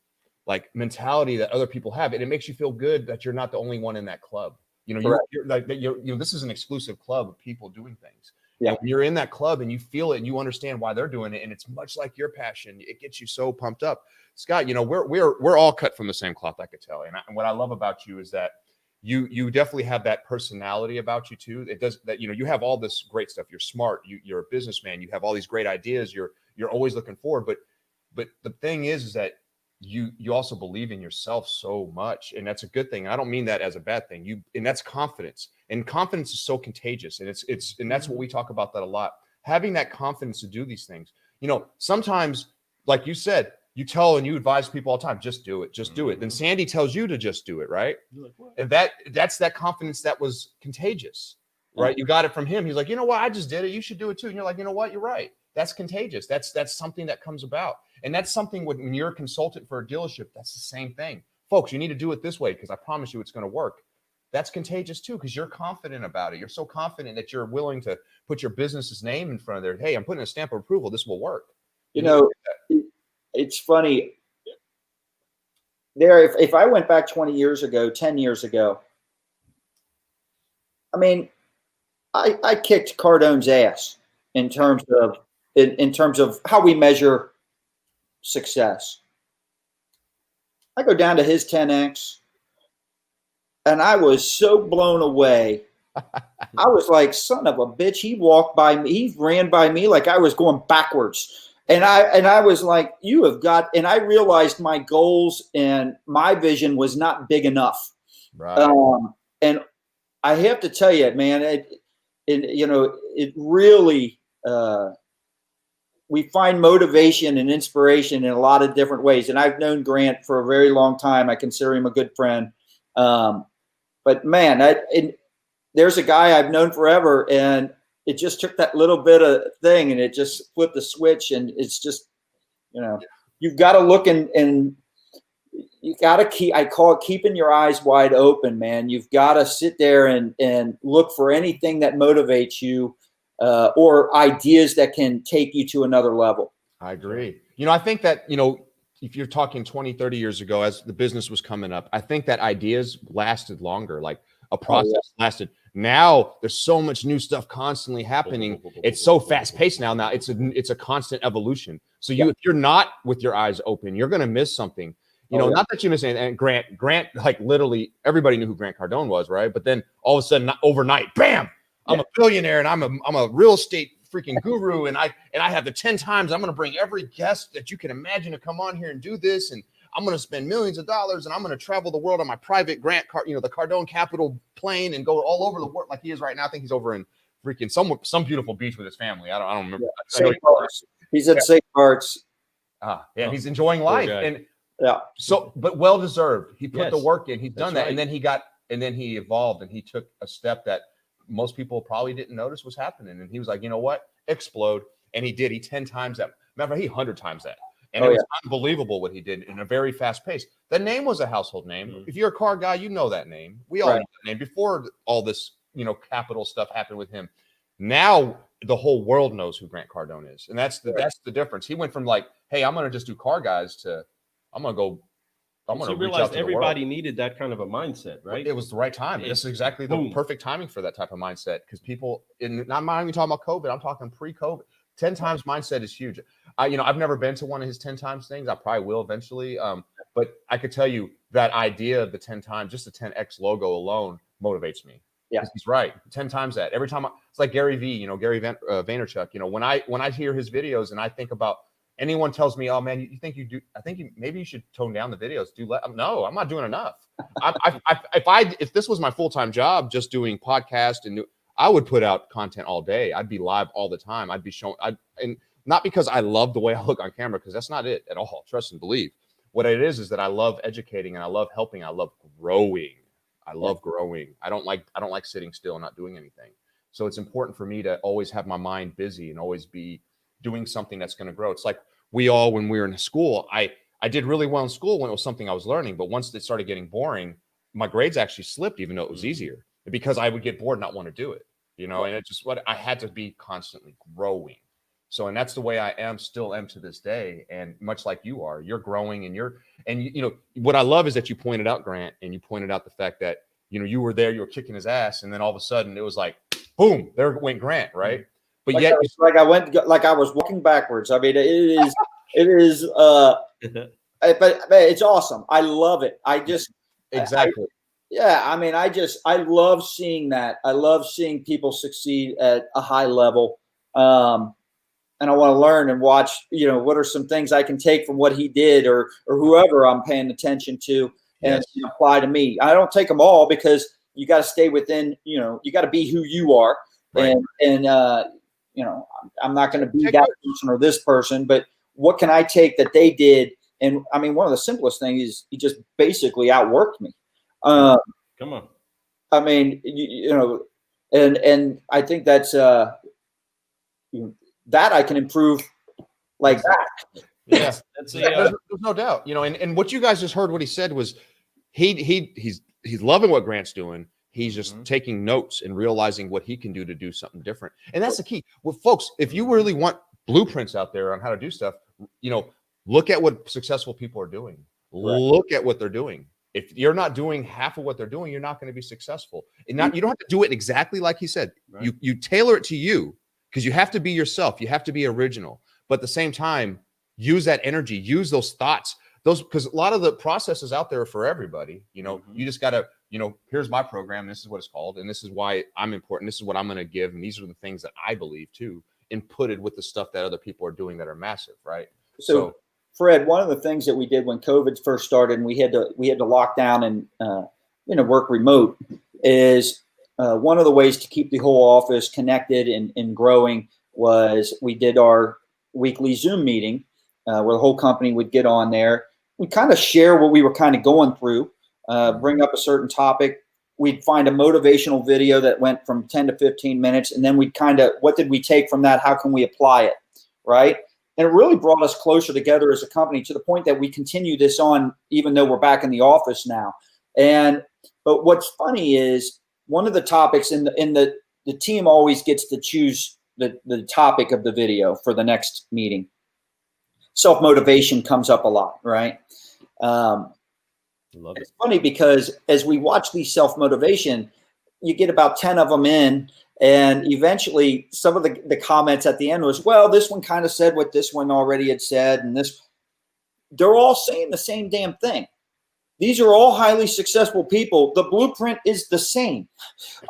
mentality that other people have. And it makes you feel good that you're not the only one in that club. This is an exclusive club of people doing things. Yeah. And when you're in that club and you feel it and you understand why they're doing it, and it's much like your passion, it gets you so pumped up. Scott, we're all cut from the same cloth, I could tell. And what I love about you is that you definitely have that personality about you too. It does that, you have all this great stuff. You're smart, you're a businessman, you have all these great ideas, you're always looking forward. But the thing is that you also believe in yourself so much, and that's a good thing. I don't mean that as a bad thing. And that's confidence. And confidence is so contagious. And and that's what we talk about that a lot. Having that confidence to do these things. Sometimes, like you said, you tell and you advise people all the time, just do it, just do it. Then Sandy tells you to just do it, right? You're like, what? And that's that confidence that was contagious, right? You got it from him. He's like, you know what? I just did it. You should do it too. And you're like, you know what? You're right. That's contagious. That's something that comes about. And that's something when you're a consultant for a dealership, that's the same thing. Folks, you need to do it this way because I promise you it's going to work. That's contagious too because you're confident about it. You're so confident that you're willing to put your business's name in front of there. Hey, I'm putting a stamp of approval. This will work. It's funny. If I went back 20 years ago, 10 years ago, I mean, I kicked Cardone's ass in terms of how we measure success. I go down to his 10X and I was so blown away. I was like, son of a bitch. He walked by me. He ran by me like I was going backwards. And I was like, you have got, and I realized my goals and my vision was not big enough. Right. And I have to tell you, man, it really, we find motivation and inspiration in a lot of different ways. And I've known Grant for a very long time. I consider him a good friend. But man, there's a guy I've known forever, and it just took that little bit of thing and it just flipped the switch. And it's just, you've got to look and you got to I call it keeping your eyes wide open, man. You've got to sit there and look for anything that motivates you or ideas that can take you to another level. I agree. I think that, if you're talking 20, 30 years ago, as the business was coming up, I think that ideas lasted longer, like a process lasted. Now there's so much new stuff constantly happening. It's so fast paced now. Now it's a constant evolution. So if you're not with your eyes open, you're going to miss something. Not that you miss anything. And Grant, like literally everybody knew who Grant Cardone was, right? But then all of a sudden, overnight, bam, I'm a billionaire and I'm a real estate freaking guru. And I have the 10 times I'm going to bring every guest that you can imagine to come on here and do this. And I'm going to spend millions of dollars and I'm going to travel the world on my private the Cardone Capital plane and go all over the world like he is right now. I think he's over in freaking some beautiful beach with his family. I don't remember. St. Bart's. He's at St. Bart's. He's enjoying life. And but well deserved. He put the work in. He's done that. Right. And then he evolved and he took a step that most people probably didn't notice was happening. And he was like, you know what? Explode. And he did. He 10 times that. Remember, he 100 times that. And it was unbelievable what he did in a very fast pace. The name was a household name. Mm-hmm. If you're a car guy, you know that name. We all know that name before all this, capital stuff happened with him. Now the whole world knows who Grant Cardone is. And that's the difference. He went from like, hey, I'm going to just do car guys to I'm going to go I'm going to reach out realize to everybody the world. needed that kind of a mindset, right? It was the right time. This is exactly the perfect timing for that type of mindset, because people, I'm not even talking about COVID. I'm talking pre-COVID. 10 times mindset is huge. I've never been to one of his 10 times things. I probably will eventually. But I could tell you that idea of the 10 times, just the 10X logo alone motivates me. Yeah, he's right. 10 times that. Every time it's like Gary V, Gary Vaynerchuk. When I hear his videos and I think about, anyone tells me, oh man, you think you do, I think maybe you should tone down the videos. No, I'm not doing enough. If this was my full-time job, just doing podcast I would put out content all day. I'd be live all the time. I'd be showing, and not because I love the way I look on camera, because that's not it at all. Trust and believe. What it is that I love educating and I love helping. I love growing. I love growing. I don't like sitting still and not doing anything. So it's important for me to always have my mind busy and always be doing something that's going to grow. It's like when we were in school, I did really well in school when it was something I was learning, but once it started getting boring, my grades actually slipped, even though it was easier, because I would get bored and not want to do it, and it's just what I had to be constantly growing. So, and that's the way I still am to this day. And much like you are, you're growing and what I love is that you pointed out, Grant, and you pointed out the fact that, you were there, you were kicking his ass. And then all of a sudden it was like, boom, there went Grant. Right. But yet I was walking backwards. I mean, it is, but it's awesome. I love it. Exactly. I love seeing that. I love seeing people succeed at a high level. And I want to learn and watch, what are some things I can take from what he did or whoever I'm paying attention to and apply to me. I don't take them all, because you got to stay within, you got to be who you are. Right. And I'm not going to be that person or this person, but what can I take that they did? And I mean, one of the simplest things is he just basically outworked me. Come on. I mean, and I think that's, that I can improve like that. Yeah, there's no doubt. And what you guys just heard, what he said was he's loving what Grant's doing. He's just taking notes and realizing what he can do to do something different. And that's the key. Well, folks, if you really want blueprints out there on how to do stuff, look at what successful people are doing. Right. Look at what they're doing. If you're not doing half of what they're doing, you're not going to be successful. And you don't have to do it exactly like he said. Right. You tailor it to you, because you have to be yourself. You have to be original. But at the same time, use that energy, use those thoughts, because a lot of the processes out there are for everybody. You just got to, here's my program. This is what it's called. And this is why I'm important. This is what I'm going to give. And these are the things that I believe too, inputted with the stuff that other people are doing that are massive. Right. So Fred, one of the things that we did when COVID first started and we had to lock down and, work remote is, one of the ways to keep the whole office connected and growing was we did our weekly Zoom meeting where the whole company would get on there. We kind of share what we were kind of going through, bring up a certain topic. We'd find a motivational video that went from 10 to 15 minutes. And then what did we take from that? How can we apply it? Right. And it really brought us closer together as a company, to the point that we continue this on, even though we're back in the office now. But what's funny is, one of the topics in the team always gets to choose the topic of the video for the next meeting. Self-motivation comes up a lot, right? It's funny because as we watch these self-motivation, you get about 10 of them in, and eventually some of the comments at the end was, well, this one kind of said what this one already had said, and they're all saying the same damn thing. These are all highly successful people. The blueprint is the same.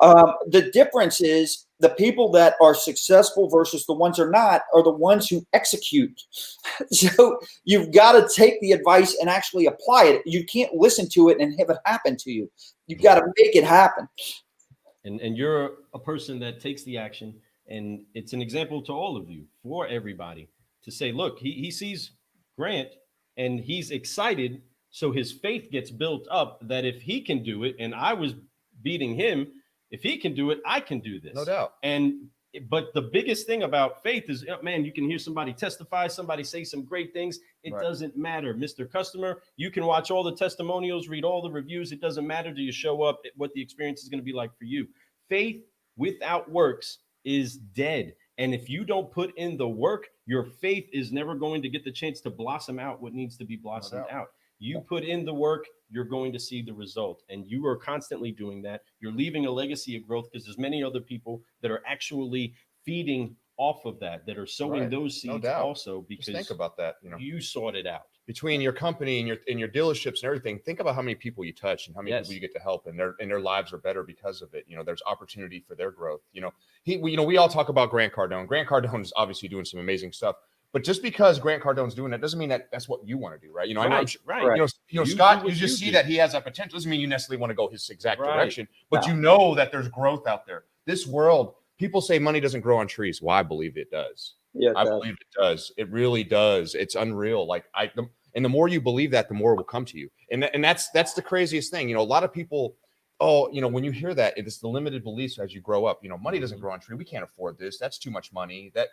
The difference is the people that are successful versus the ones are not are the ones who execute. So you've got to take the advice and actually apply it. You can't listen to it and have it happen to you. You've got to make it happen. And you're a person that takes the action, and it's an example to all of you, for everybody, to say, look, he sees Grant and he's excited. So his faith gets built up that if he can do it, and I was beating him, if he can do it, I can do this. No doubt. But the biggest thing about faith is, man, you can hear somebody testify, somebody say some great things. It doesn't matter, Mr. Customer. You can watch all the testimonials, read all the reviews. It doesn't matter. Do you show up? What the experience is going to be like for you. Faith without works is dead. And if you don't put in the work, your faith is never going to get the chance to blossom out what needs to be blossomed out. You put in the work, you're going to see the result. And you are constantly doing that. You're leaving a legacy of growth because there's many other people that are actually feeding off of that are sowing those seeds also, because just think about that. You sought it out. Between your company and your dealerships and everything, think about how many people you touch and how many people you get to help, and their lives are better because of it. There's opportunity for their growth. We all talk about Grant Cardone. Grant Cardone is obviously doing some amazing stuff. But just because Grant Cardone's doing that doesn't mean that that's what you want to do, right? Scott, you just see that he has that potential. Doesn't mean you necessarily want to go his exact direction, but you know that there's growth out there. This world, people say money doesn't grow on trees. Well, I believe it does. Yeah, I believe it does. It really does. It's unreal. And the more you believe that, the more it will come to you. And that's the craziest thing. A lot of people, when you hear that, it's the limited beliefs as you grow up. Money doesn't grow on tree. We can't afford this. That's too much money. That,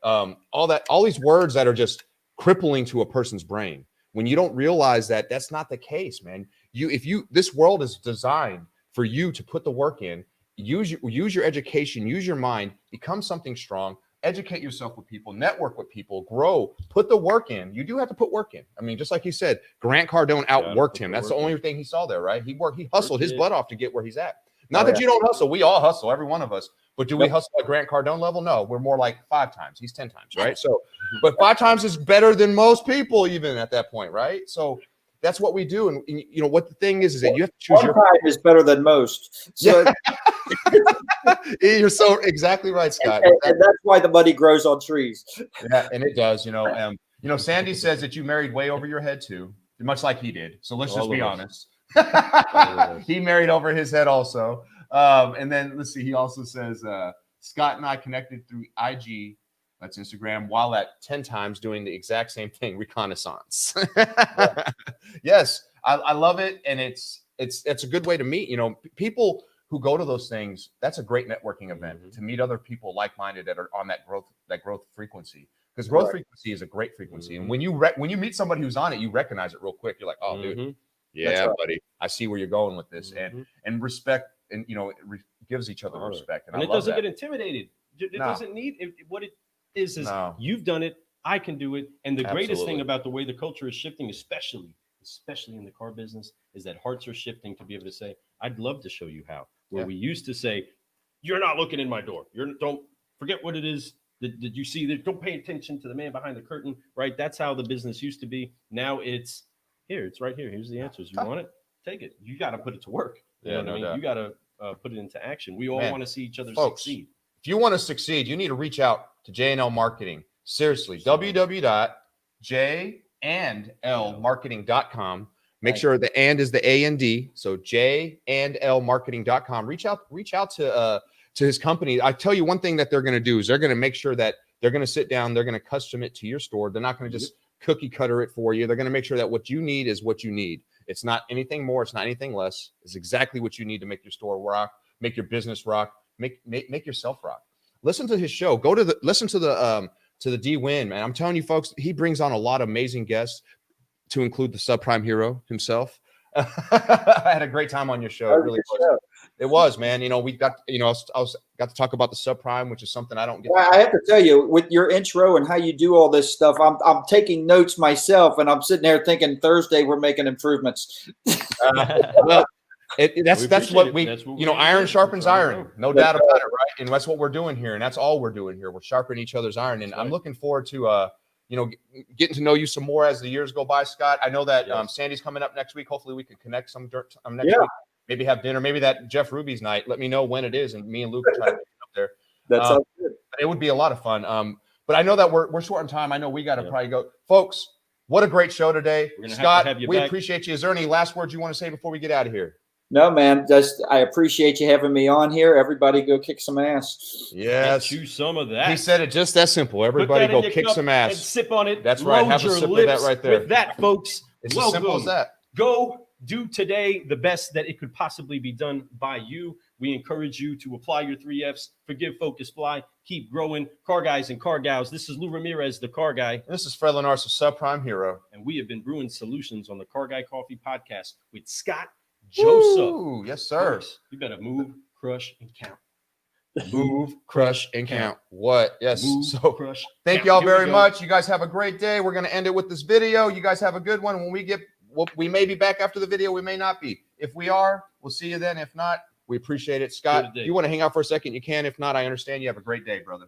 all these words that are just crippling to a person's brain. When you don't realize that that's not the case, man. This world is designed for you to put the work in, use your education, use your mind, become something strong. Educate yourself with people, network with people, grow, put the work in. You do have to put work in. I mean, just like you said, Grant Cardone outworked him. That's the only thing he saw there, right? He hustled his butt off to get where he's at. Not that you don't hustle. We all hustle, every one of us. But do we hustle at Grant Cardone level? No, we're more like 5 times. He's 10 times, right? So, but 5 times is better than most people even at that point, right? So that's what we do. And what the thing is that you have to choose your time is better than most. So you're so exactly right, Scott. And that's why the money grows on trees. Yeah, and it does. Sandy says that you married way over your head too, much like he did. So let's just be honest. He married over his head also. And then let's see. He also says Scott and I connected through IG. That's Instagram, while at 10 times doing the exact same thing, reconnaissance. Yes, I love it. And it's a good way to meet, people who go to those things. That's a great networking event to meet other people like-minded that are on that growth frequency, because growth frequency is a great frequency. And when you meet somebody who's on it, you recognize it real quick. You're like, oh, dude, yeah, buddy, I see where you're going with this. And respect, and it gives each other respect. And it doesn't get intimidated. It doesn't need it. What it is you've done it, I can do it. And the greatest thing about the way the culture is shifting, especially in the car business, is that hearts are shifting to be able to say, I'd love to show you how. Where we used to say, you're not looking in my door. Don't forget what it is that you see. That don't pay attention to the man behind the curtain, right? That's how the business used to be. Now it's right here. Here's the answers. You want it? Take it. You got to put it to work. You know what I mean? You got to put it into action. We all want to see each other succeed. If you want to succeed, you need to reach out to J&L Marketing. Seriously, www.jandlmarketing.com. Make sure the and is the A-N-D. So jandlmarketing.com. Reach out to his company. I tell you one thing that they're going to do is they're going to make sure that they're going to sit down. They're going to custom it to your store. They're not going to just cookie cutter it for you. They're going to make sure that what you need is what you need. It's not anything more. It's not anything less. It's exactly what you need to make your store rock, make your business rock, make yourself rock. Listen to his show. Listen to the D-Win, man. I'm telling you, folks, he brings on a lot of amazing guests, to include the subprime hero himself. I had a great time on your show. It really was. It was, man. We got, I got to talk about the subprime, which is something I don't get. I have to tell you, with your intro and how you do all this stuff, I'm taking notes myself, and I'm sitting there thinking Thursday we're making improvements. Well, that's what iron sharpens iron, no doubt about it, right? And that's what we're doing here, and that's all we're doing here. We're sharpening each other's iron, and I'm looking forward to getting to know you some more as the years go by, Scott. I know that Sandy's coming up next week. Hopefully we can connect some next week. Maybe have dinner. Maybe that Jeff Ruby's night. Let me know when it is, and me and Luke will try to get up there. That sounds good. It would be a lot of fun. But I know that we're short on time. I know we got to probably go. Folks, what a great show today. Scott, we appreciate you. Is there any last words you want to say before we get out of here? No, man. I appreciate you having me on here. Everybody go kick some ass. Yes. Chew some of that. He said it just that simple. Everybody go kick some ass. And sip on it. That's right. Have a sip of that right there. With that, folks, it's as simple as that. Go do today the best that it could possibly be done by you. We encourage you to apply your 3 Fs. Forgive, focus, fly. Keep growing. Car guys and car gals. This is Lou Ramirez, the car guy. And this is Fred Lenars, the subprime hero. And we have been brewing solutions on the Car Guy Coffee podcast with Scott Joseph. Ooh, yes, sir. You better move, crush, and count. Move, crush, and count. What? Yes. Move, so crush, thank y'all very much. You guys have a great day. We're going to end it with this video. You guys have a good one. When we get we may be back after the video. We may not be. If we are, we'll see you then. If not, we appreciate it. Scott, if you want to hang out for a second, you can. If not, I understand. You have a great day, brother.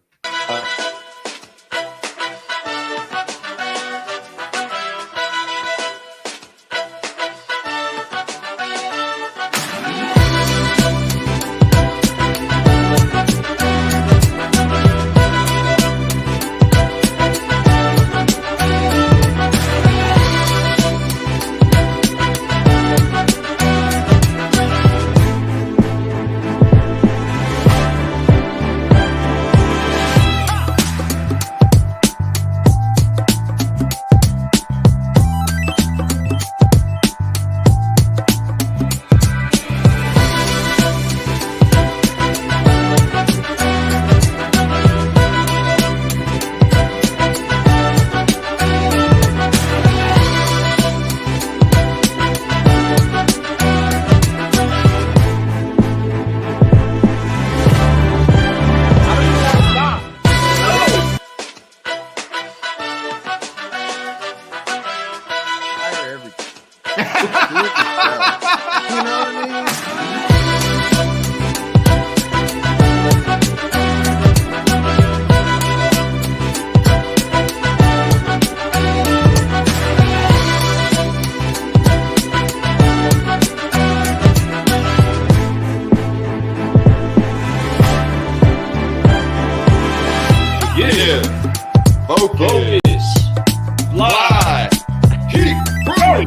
Focus. Fly. Keep growing.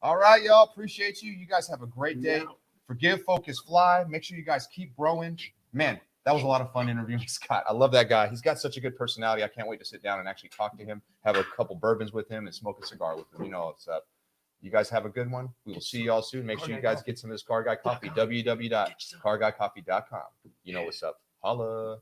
All right, y'all. Appreciate you. You guys have a great day. Forgive, focus, fly. Make sure you guys keep growing. Man, that was a lot of fun interviewing Scott. I love that guy. He's got such a good personality. I can't wait to sit down and actually talk to him, have a couple bourbons with him, and smoke a cigar with him. You know what's up. You guys have a good one. We will see y'all soon. Make sure you guys get some of this Car Guy Coffee, www.carguycoffee.com. You know what's up. Holla.